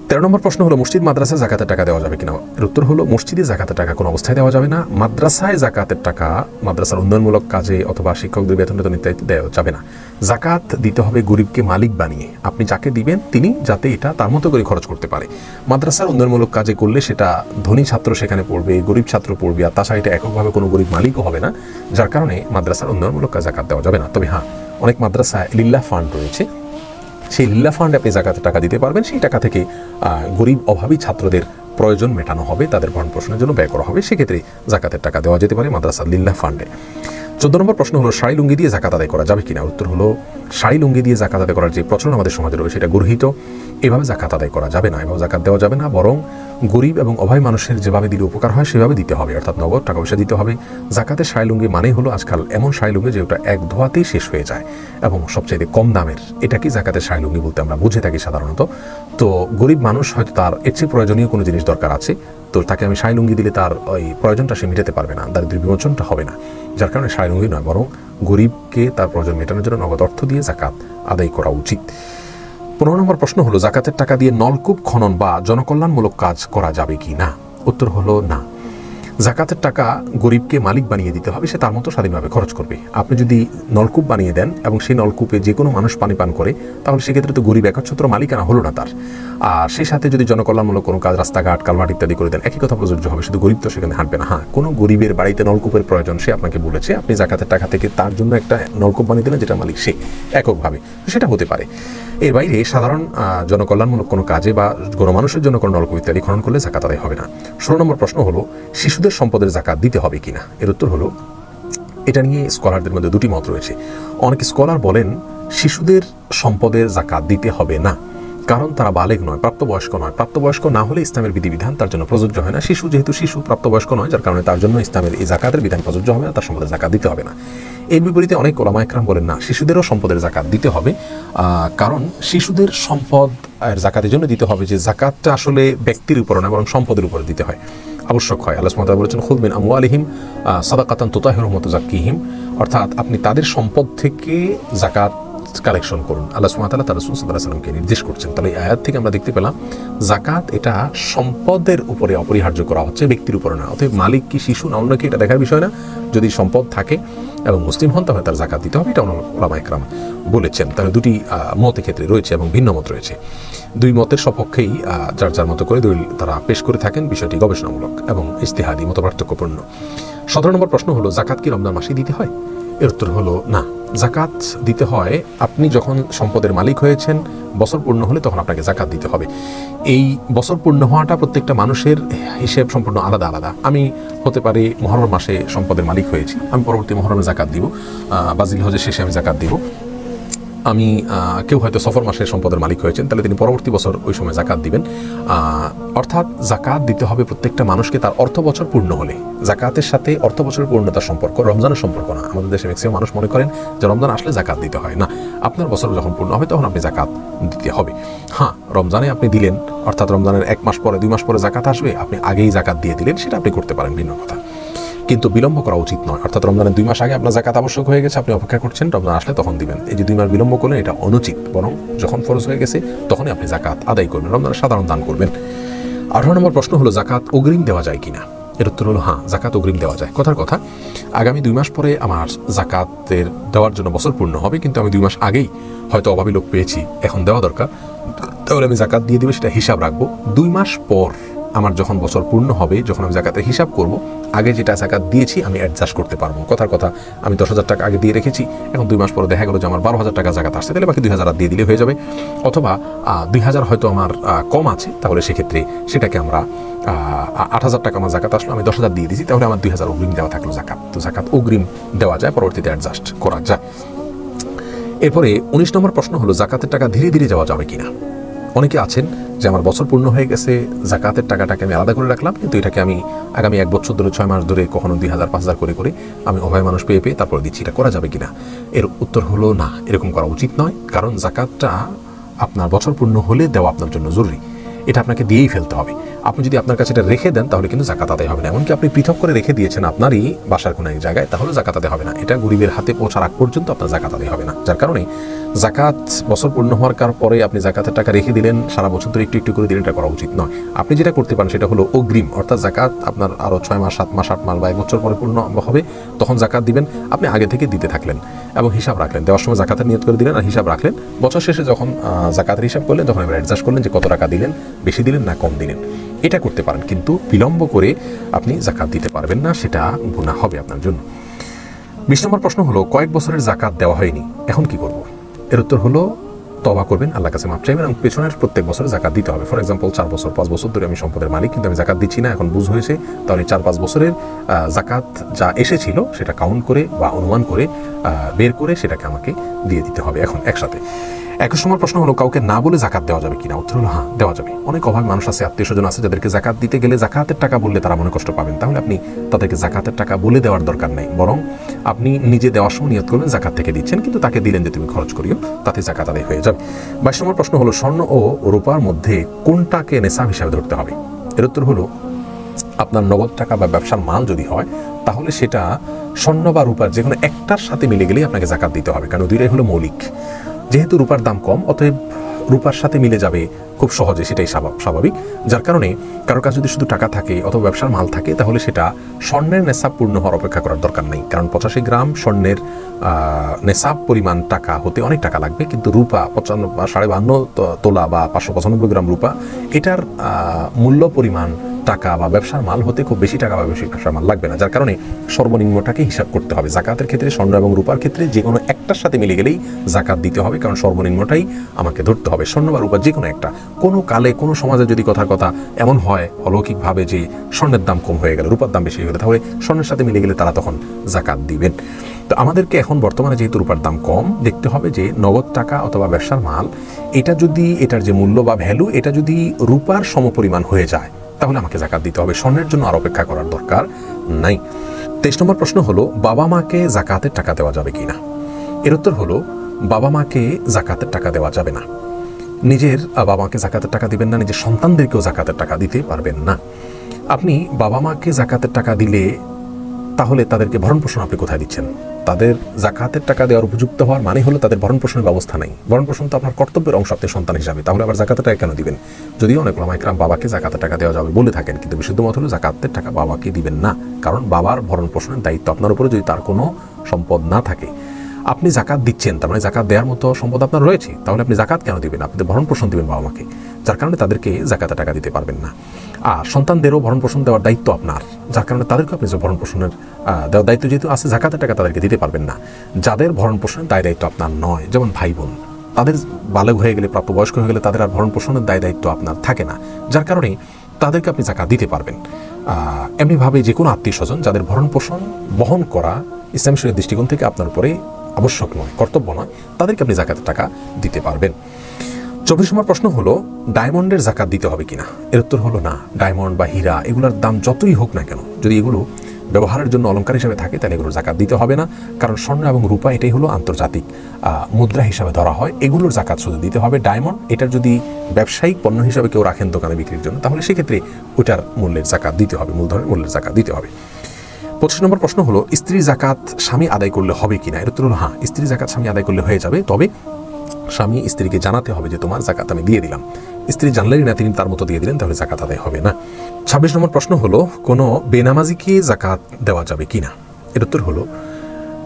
13 নম্বর প্রশ্ন হলো, মসজিদ মাদ্রাসায় জাকাতের টাকা দেওয়া যাবে কিনা? এর উত্তর হলো, মসজিদে জাকাতের টাকা কোনো অবস্থায় দেওয়া যাবে না। মাদ্রাসায় জাকাতের টাকা মাদ্রাসার উন্নয়নমূলক কাজে অথবা শিক্ষকদের বেতন ইত্যাদি দেওয়া যাবে না। জাকাত দিতে হবে গরিবকে মালিক বানিয়ে। আপনি যাকে দিবেন তিনি যাতে এটা তার মতো করে খরচ করতে পারে। মাদ্রাসার উন্নয়নমূলক কাজে করলে সেটা ধনী ছাত্র সেখানে পড়বে, গরিব ছাত্র পড়বে, আর তাছাড়া এটা এককভাবে কোনো গরিব মালিকও হবে না, যার কারণে মাদ্রাসার উন্নয়নমূলক কাজে জাকাত দেওয়া যাবে না। তবে হ্যাঁ, অনেক মাদ্রাসায় লিল্লাহ ফান্ড রয়েছে, সেই লিল্লাহ ফান্ডে আপনি জাকাতের টাকা দিতে পারবেন। সেই টাকা থেকে গরিব অভাবী ছাত্রদের প্রয়োজন মেটানো হবে, তাদের ভরণ পোষণের জন্য ব্যয় করা হবে, সেক্ষেত্রে জাকাতের টাকা দেওয়া যেতে পারে মাদ্রাসার লিল্লাহ ফান্ডে। 14 নম্বর প্রশ্ন হলো, শাড়ি লুঙ্গি দিয়ে জাকাত আদায় করা যাবে কিনা? উত্তর হলো, শাড়ি লুঙ্গি দিয়ে জাকাত আদায় করার যে প্রচলন আমাদের সমাজে রয়েছে, এটা গর্হিত। এভাবে জাকাত আদায় করা যাবে না, এভাবে জাকাত দেওয়া যাবে না, বরং গরিব এবং অভাবী মানুষের যেভাবে দিলে উপকার হয় সেভাবে দিতে হবে, অর্থাৎ নগদ টাকা পয়সা দিতে হবে। জাকাতের শাড়ি লুঙ্গি মানে হলো আজকাল এমন শাড়ি লুঙ্গি যে ওটা এক ধোয়াতেই শেষ হয়ে যায় এবং সবচাইতে কম দামের, এটাকে জাকাতের শাড়ি লুঙ্গি বলতে আমরা বুঝে থাকি সাধারণত। তো গরিব মানুষ হয়তো তার এর চেয়ে প্রয়োজনীয় কোনো জিনিস দরকার আছে, তো তাকে আমি শাড়ি লুঙ্গি দিলে তার ওই প্রয়োজনটা সে মেটাতে পারবে না, দারিদ্র্য বিমোচনটা হবে না, যার কারণে শাড়ি লুঙ্গি নয়, বরং গরিবকে তার প্রয়োজন মেটানোর জন্য নগদ অর্থ দিয়ে জাকাত আদায় করা উচিত। 15 নম্বর প্রশ্ন হলো, জাকাতের টাকা দিয়ে নলকূপ খনন বা জনকল্যাণমূলক কাজ করা যাবে কি না? উত্তর হলো না। জাকাতের টাকা গরিবকে মালিক বানিয়ে দিতে হবে, সে তার মতো স্বাধীনভাবে খরচ করবে। আপনি যদি নলকূপ বানিয়ে দেন এবং সেই নলকূপে যে কোনো মানুষ পানি পান করে, তাহলে সেক্ষেত্রে তো গরিব একচ্ছত্র মালিকানা হলো না তার। আর সেই সাথে যদি জনকল্যাণমূলক কোনো কাজ, রাস্তাঘাট, কালভার্ট ইত্যাদি করে দেন, একই কথা প্রযোজ্য হবে, শুধু গরিব তো সেখানে হাঁটবে না। হ্যাঁ, কোনো গরিবের বাড়িতে নলকূপের প্রয়োজন, সে আপনাকে বলেছে, আপনি জাকাতের টাকা থেকে তার জন্য একটা নলকূপ বানিয়ে দিলেন, যেটা মালিক সে এককভাবে, সেটা হতে পারে। এর বাইরে সাধারণ জনকল্যাণমূলক কোনো কাজে বা গণমানুষের জন্য কোনো নলকূপ ইত্যাদি খনন করলে জাকাত আদায় হবে না। 16 নম্বর প্রশ্ন হলো শিশুদের সম্পদের জাকাত দিতে হবে কিনা। এর উত্তর হলো, এটা নিয়ে স্কলারদের মধ্যে দুটি মত রয়েছে। অনেক স্কলার বলেন শিশুদের সম্পদের জাকাত দিতে হবে না, কারণ তারা বালেগ নয়, প্রাপ্তবয়স্ক নয়। প্রাপ্তবয়স্ক না হলে ইসলামের বিধিবিধান তার জন্য প্রযোজ্য হয় না। শিশু যেহেতু শিশু, প্রাপ্তবয়স্ক নয়, যার কারণে তার জন্য ইসলামের এই জাকাতের বিধান প্রযোজ্য হবে না, তার সম্পদের জাকাত দিতে হবে না। এর বিপরীতে অনেক ওলামা ইকরাম বলেন না, শিশুদেরও সম্পদের জাকাত দিতে হবে, কারণ শিশুদের সম্পদ জাকাতের জন্য দিতে হবে যে জাকাতটা আসলে ব্যক্তির উপর না, বরং সম্পদের উপর দিতে হয়, আবশ্যক হয়। আল্লাহ সুবহানাহু ওয়া তাআলা বলেছেন, খুয মিন আমওয়ালিহিম সাদাকাতান তুতাহিরুহুম ওয়া তুযাক্কিহিম, অর্থাৎ আপনি তাদের সম্পদ থেকে জাকাত কালেকশন করুন। আল্লাহ সুবহানাহু ওয়া তাআলা তার রাসূল সাল্লাল্লাহু আলাইহি ওয়াসাল্লামকে নির্দেশ করছেন। তাহলে এই আয়াত থেকে আমরা দেখতে পেলাম জাকাত এটা সম্পদের উপরে অপরিহার্য করা হচ্ছে, ব্যক্তির উপরে না। অতএব মালিক কি শিশু না অন্য কি এটা দেখার বিষয় না। যদি সম্পদ থাকে এবং মুসলিম হন তাহলে তার জাকাত দিতে হবে, এটা ওলামা ইকরাম বলেছেন। তাহলে দুটি মতের ক্ষেত্রে রয়েছে এবং ভিন্ন মত রয়েছে। দুই মতের সপক্ষেই যার যার মতো করে দলিল তারা পেশ করে থাকেন। বিষয়টি গবেষণামূলক এবং ইজতিহাদি, মতপার্থক্যপূর্ণ। 17 নম্বর প্রশ্ন হলো জাকাত কি রমজান মাসেই দিতে হয়। এর উত্তর হলো না, জাকাত দিতে হয় আপনি যখন সম্পদের মালিক হয়েছেন, বছর পূর্ণ হলে তখন আপনাকে জাকাত দিতে হবে। এই বছর পূর্ণ হওয়াটা প্রত্যেকটা মানুষের হিসেব সম্পূর্ণ আলাদা আলাদা। আমি হতে পারে মুহররম মাসে সম্পদের মালিক হয়েছি, আমি পরবর্তী মুহররমে জাকাত দিব, বা জিলহজের শেষে আমি জাকাত দিব। আমি কেউ হয়তো সফর মাসে সম্পদের মালিক হয়েছেন, তাহলে তিনি পরবর্তী বছর ওই সময় জাকাত দিবেন। অর্থাৎ জাকাত দিতে হবে প্রত্যেকটা মানুষকে তার অর্থ বছর পূর্ণ হলে। জাকাতের সাথে অর্থ বছরের পূর্ণতার সম্পর্ক, রমজানের সম্পর্ক না। আমাদের দেশে ম্যাক্সিমাম মানুষ মনে করেন যে রমজান আসলে জাকাত দিতে হয় না, আপনার বছর যখন পূর্ণ হবে তখন আপনি জাকাত দিতে হবে। হ্যাঁ, রমজানে আপনি দিলেন, অর্থাৎ রমজানের 1 মাস পরে 2 মাস পরে জাকাত আসবে, আপনি আগেই জাকাত দিয়ে দিলেন, সেটা আপনি করতে পারেন, ভিন্ন কথা। কিন্তু বিলম্ব করা উচিত নয়। অর্থাৎ রমজানের 2 মাস আগে আপনার জাকাত আবশ্যক হয়ে গেছে, আপনি অপেক্ষা করছেন রমজান আসলে তখন দিবেন। এই যে 2 মাস বিলম্ব করলেন, এটা অনুচিত। বরং যখন ফরজ হয়ে গেছে তখনই আপনি জাকাত আদায় করবেন, রমজানের সাধারণ দান করবেন। 18 নম্বর প্রশ্ন হলো জাকাত অগ্রিম দেওয়া যায় কিনা। এর উত্তর হলো হ্যাঁ, জাকাত অগ্রিম দেওয়া যায়। কথার কথা, আগামী 2 মাস পরে আমার জাকাতের দেওয়ার জন্য বছর পূর্ণ হবে, কিন্তু আমি 2 মাস আগেই হয়তো অভাবী লোক পেয়েছি, এখন দেওয়া দরকার, তাহলে আমি জাকাত দিয়ে দিব, সেটা হিসাব রাখবো। 2 মাস পর আমার যখন বছর পূর্ণ হবে, যখন আমি জাকাতের হিসাব করব, আগে যেটা জাকাত দিয়েছি আমি অ্যাডজাস্ট করতে পারবো। কথার কথা, আমি 10,000 টাকা আগে দিয়ে রেখেছি, এখন 2 মাস পরে দেখা গেলো যে আমার 12,000 টাকা জাকাত আসছে, তাহলে বাকি 2,000 দিয়ে দিলে হয়ে যাবে। অথবা 2,000 হয়তো আমার কম আছে, তাহলে সেক্ষেত্রে সেটাকে আমরা 8,000 টাকা আমার জাকাত আসলো, আমি 10,000 দিয়ে দিয়েছি, তাহলে আমার 2,000 অগ্রিম দেওয়া থাকলো জাকাত। তো জাকাত অগ্রিম দেওয়া যায়, পরবর্তীতে অ্যাডজাস্ট করা যায়। এরপরে 19 নম্বর প্রশ্ন হলো জাকাতের টাকা ধীরে ধীরে যাওয়া যাবে কিনা। অনেকে আছেন যে আমার বছর পূর্ণ হয়ে গেছে, জাকাতের টাকাটাকে আমি আলাদা করে রাখলাম, কিন্তু এটাকে আমি আগামী 1 বছর ধরে 6 মাস ধরে কখনো 2,000 5,000 করে করে আমি অভাবী মানুষ পেয়ে তারপরে দিচ্ছি, এটা করা যাবে কিনা। এর উত্তর হলো না, এরকম করা উচিত নয়। কারণ জাকাতটা আপনার বছর পূর্ণ হলে দেওয়া আপনার জন্য জরুরি, এটা আপনাকে দিয়েই ফেলতে হবে। আপনি যদি আপনার কাছে এটা রেখে দেন তাহলে কিন্তু জাকাত আদায় হবে না। এমনকি আপনি পৃথক করে রেখে দিয়েছেন আপনারই বাসার কোনো এক জায়গায়, তাহলে জাকাত আদায় হবে না। এটা গরিবের হাতে পৌঁছার আগ পর্যন্ত আপনার জাকাত আদায় হবে না। যার কারণে জাকাত বছর পূর্ণ হওয়ার পরে আপনি জাকাতের টাকা রেখে দিলেন, সারা বছর ধরে একটু একটু করে দিলেন, এটা করা উচিত নয়। আপনি যেটা করতে পারেন সেটা হলো অগ্রিম, অর্থাৎ জাকাত আপনার আরও 6 মাস 7 মাস 8 মাস বা 1 বছর পরে পূর্ণ হবে, তখন জাকাত দিবেন। আপনি আগে থেকে দিতে থাকলেন এবং হিসাব রাখলেন, দেওয়ার সময় জাকাতের নিয়ত করে দিলেন আর হিসাব রাখলেন। বছর শেষে যখন জাকাতের হিসাব করলেন, তখন এবার অ্যাডজাস্ট করলেন যে কত টাকা দিলেন, বেশি দিলেন না কম দিলেন, এটা করতে পারেন। কিন্তু বিলম্ব করে আপনি জাকাত দিতে পারবেন না, সেটা গুনাহ হবে আপনার জন্য। 20 নম্বর প্রশ্ন হলো কয়েক বছরের জাকাত দেওয়া হয়নি, এখন কি করব। এর উত্তর হলো তওবা করবেন, আল্লাহর কাছে মাপ চাইবেন এবং পেছনের প্রত্যেক বছরে জাকাত দিতে হবে। ফর এক্সাম্পল 4 বছর 5 বছর ধরে আমি সম্পদের মালিক, কিন্তু আমি জাকাত দিচ্ছি না, এখন বুঝ হয়েছে, তাহলে 4-5 বছরের জাকাত যা এসেছিল সেটা কাউন্ট করে বা অনুমান করে বের করে সেটাকে আমাকে দিয়ে দিতে হবে এখন একসাথে। 21 নম্বর প্রশ্ন হলো কাউকে না বলে জাকাত দেওয়া যাবে কিনা। উত্তর হলো হ্যাঁ, দেওয়া যাবে। অনেক অভাবী মানুষ আছে, আত্মীয় স্বজন আছে, যাদেরকে জাকাত দিতে গেলে জাকাতের টাকা বললে তারা মনে কষ্ট পাবেন, তাহলে আপনি তাদেরকে জাকাতের টাকা বলে দেওয়ার দরকার নেই, বরং আপনি নিজে দেওয়ার সময় নিয়ত করবেন জাকাত থেকে দিচ্ছেন, কিন্তু তাকে দিলেন যে তুমি খরচ করিও, তাতে জাকাত আদায় হয়ে যাবে। 22 নম্বর প্রশ্ন হলো স্বর্ণ ও রূপার মধ্যে কোনটাকে নেশাব হিসাবে ধরতে হবে। এর উত্তর হলো আপনার নগদ টাকা বা ব্যবসার মাল যদি হয়, তাহলে সেটা স্বর্ণ বা রূপার যে কোনো একটার সাথে মিলে গেলেই আপনাকে জাকাত দিতে হবে, কারণ দুইটাই হলো মৌলিক। যেহেতু রূপার দাম কম, অতএব রূপার সাথে মিলে যাবে খুব সহজে, সেটাই স্বাভাবিক। যার কারণে কারোর কাছে যদি শুধু টাকা থাকে অথবা ব্যবসার মাল থাকে, তাহলে সেটা স্বর্ণের নেশাব পূর্ণ হওয়ার অপেক্ষা করার দরকার নেই। কারণ 85 গ্রাম স্বর্ণের নেশাব পরিমাণ টাকা হতে অনেক টাকা লাগবে, কিন্তু রূপা 52.5 তোলা বা 595 গ্রাম রূপা, এটার মূল্য পরিমাণ টাকা বা ব্যবসার মাল হতে খুব বেশি টাকা বা বেশি ব্যবসার মাল লাগবে না। যার কারণে সর্বনিম্নটাকে হিসাব করতে হবে। জাকাতের ক্ষেত্রে স্বর্ণ এবং রূপার ক্ষেত্রে যে কোনো একটার সাথে মিলে গেলেই জাকাত দিতে হবে, কারণ সর্বনিম্নটাই আমাকে ধরতে হবে। স্বর্ণ বা রূপার যে কোনো একটা, কোনো কালে কোনো সমাজে যদি কথার কথা এমন হয় অলৌকিকভাবে যে স্বর্ণের দাম কম হয়ে গেল, রূপার দাম বেশি হয়ে গেল, তাহলে স্বর্ণের সাথে মিলে গেলে তারা তখন জাকাত দিবেন। তো আমাদেরকে এখন বর্তমানে যেহেতু রূপার দাম কম, দেখতে হবে যে নগদ টাকা অথবা ব্যবসার মাল, এটা যদি এটার যে মূল্য বা ভ্যালু, এটা যদি রূপার সমপরিমাণ হয়ে যায় তাহলে আমাকে জাকাত দিতে হবে। স্বর্ণের জন্য আর অপেক্ষা করার দরকার নাই। 23 নম্বর প্রশ্ন হলো, বাবা মাকে জাকাতের টাকা দেওয়া যাবে কিনা? এর উত্তর হলো, বাবা মাকে জাকাতের টাকা দেওয়া যাবে না। নিজের বাবা মাকে জাকাতের টাকা দিবেন না, নিজের সন্তানদেরকেও জাকাতের টাকা দিতে পারবেন না। আপনি বাবা মাকে জাকাতের টাকা দিলে তাহলে তাদেরকে ভরণ পোষণ আপনি কোথায় দিচ্ছেন? তাদের জাকাতের টাকা দেওয়ার উপযুক্ত হওয়ার মানে হলো তাদের ভরণ পোষণের ব্যবস্থা নেই। ভরণ পোষণ তো আপনার কর্তব্যের অংশ, আপনি সন্তান হিসাবে, তাহলে আবার জাকাতের টাকা কেন দিবেন? যদিও অনেক ওলামা ইকরাম বাবাকে জাকাতের টাকা দেওয়া যাবে বলে থাকেন, কিন্তু বিশুদ্ধ মত হলো জাকাতের টাকা বাবাকে দিবেন না, কারণ বাবার ভরণ পোষণের দায়িত্ব আপনার উপরে যদি তার কোনো সম্পদ না থাকে। আপনি জাকাত দিচ্ছেন, তার মানে জাকাত দেওয়ার মতো সম্পদ আপনার রয়েছে, তাহলে আপনি জাকাত কেন দিবেন? আপনি তো ভরণ পোষণ দিবেন বাবা মাকে, যার কারণে তাদেরকে জাকাতের টাকা দিতে পারবেন না। আর সন্তানদেরও ভরণ পোষণ দেওয়ার দায়িত্ব আপনার, যার কারণে তাদেরকে আপনি যে ভরণ পোষণের দেওয়ার দায়িত্ব যেহেতু আছে, জাকাতের টাকা তাদেরকে দিতে পারবেন না। যাদের ভরণ পোষণের দায়িত্ব আপনার নয়, যেমন ভাই বোন, তাদের বালক হয়ে গেলে, প্রাপ্তবয়স্ক হয়ে গেলে তাদের আর ভরণ পোষণের দায়িত্ব আপনার থাকে না, যার কারণে তাদেরকে আপনি জাকাত দিতে পারবেন। এমনিভাবে যে কোনো আত্মীয় স্বজন যাদের ভরণ পোষণ বহন করা ইসলাম শরীয়তের দৃষ্টিকোণ থেকে আপনার উপরে আবশ্যক নয়, কর্তব্য নয়, তাদেরকে আপনি জাকাতের টাকা দিতে পারবেন। 24 নম্বর প্রশ্ন হলো, ডায়মন্ডের জাকাত দিতে হবে কিনা? এর উত্তর হলো না। ডায়মন্ড বা হীরা এগুলোর দাম যতই হোক না কেন, যদি এগুলো ব্যবহারের জন্য অলংকার হিসেবে থাকে তাহলে এগুলোর জাকাত দিতে হবে না, কারণ স্বর্ণ এবং রূপা এটাই হলো আন্তর্জাতিক মুদ্রা হিসাবে ধরা হয়, এগুলোর জাকাত শুধু দিতে হবে। ডায়মন্ড এটার যদি ব্যবসায়িক পণ্য হিসাবে কেউ রাখেন দোকানে বিক্রির জন্য, তাহলে সেক্ষেত্রে ওইটার মূল্যের জাকাত দিতে হবে, মূলধনের মূল্যের জাকাত দিতে হবে। 25 নম্বর প্রশ্ন হলো, স্ত্রী জাকাত স্বামী আদায় করলে হবে কিনা? এর উত্তর হলো হ্যাঁ, স্ত্রী জাকাত স্বামী আদায় করলে হয়ে যাবে, তবে স্বামী স্ত্রীকে জানাতে হবে যে তোমার জাকাত আমি দিয়ে দিলাম। স্ত্রী জানলেই না তিনি তার মতো দিয়ে দিলেন, তাহলে জাকাত আদায় হবে না। 26 নম্বর প্রশ্ন হলো, কোনো বেনামাজিকে জাকাত দেওয়া যাবে কিনা? এর উত্তর হলো,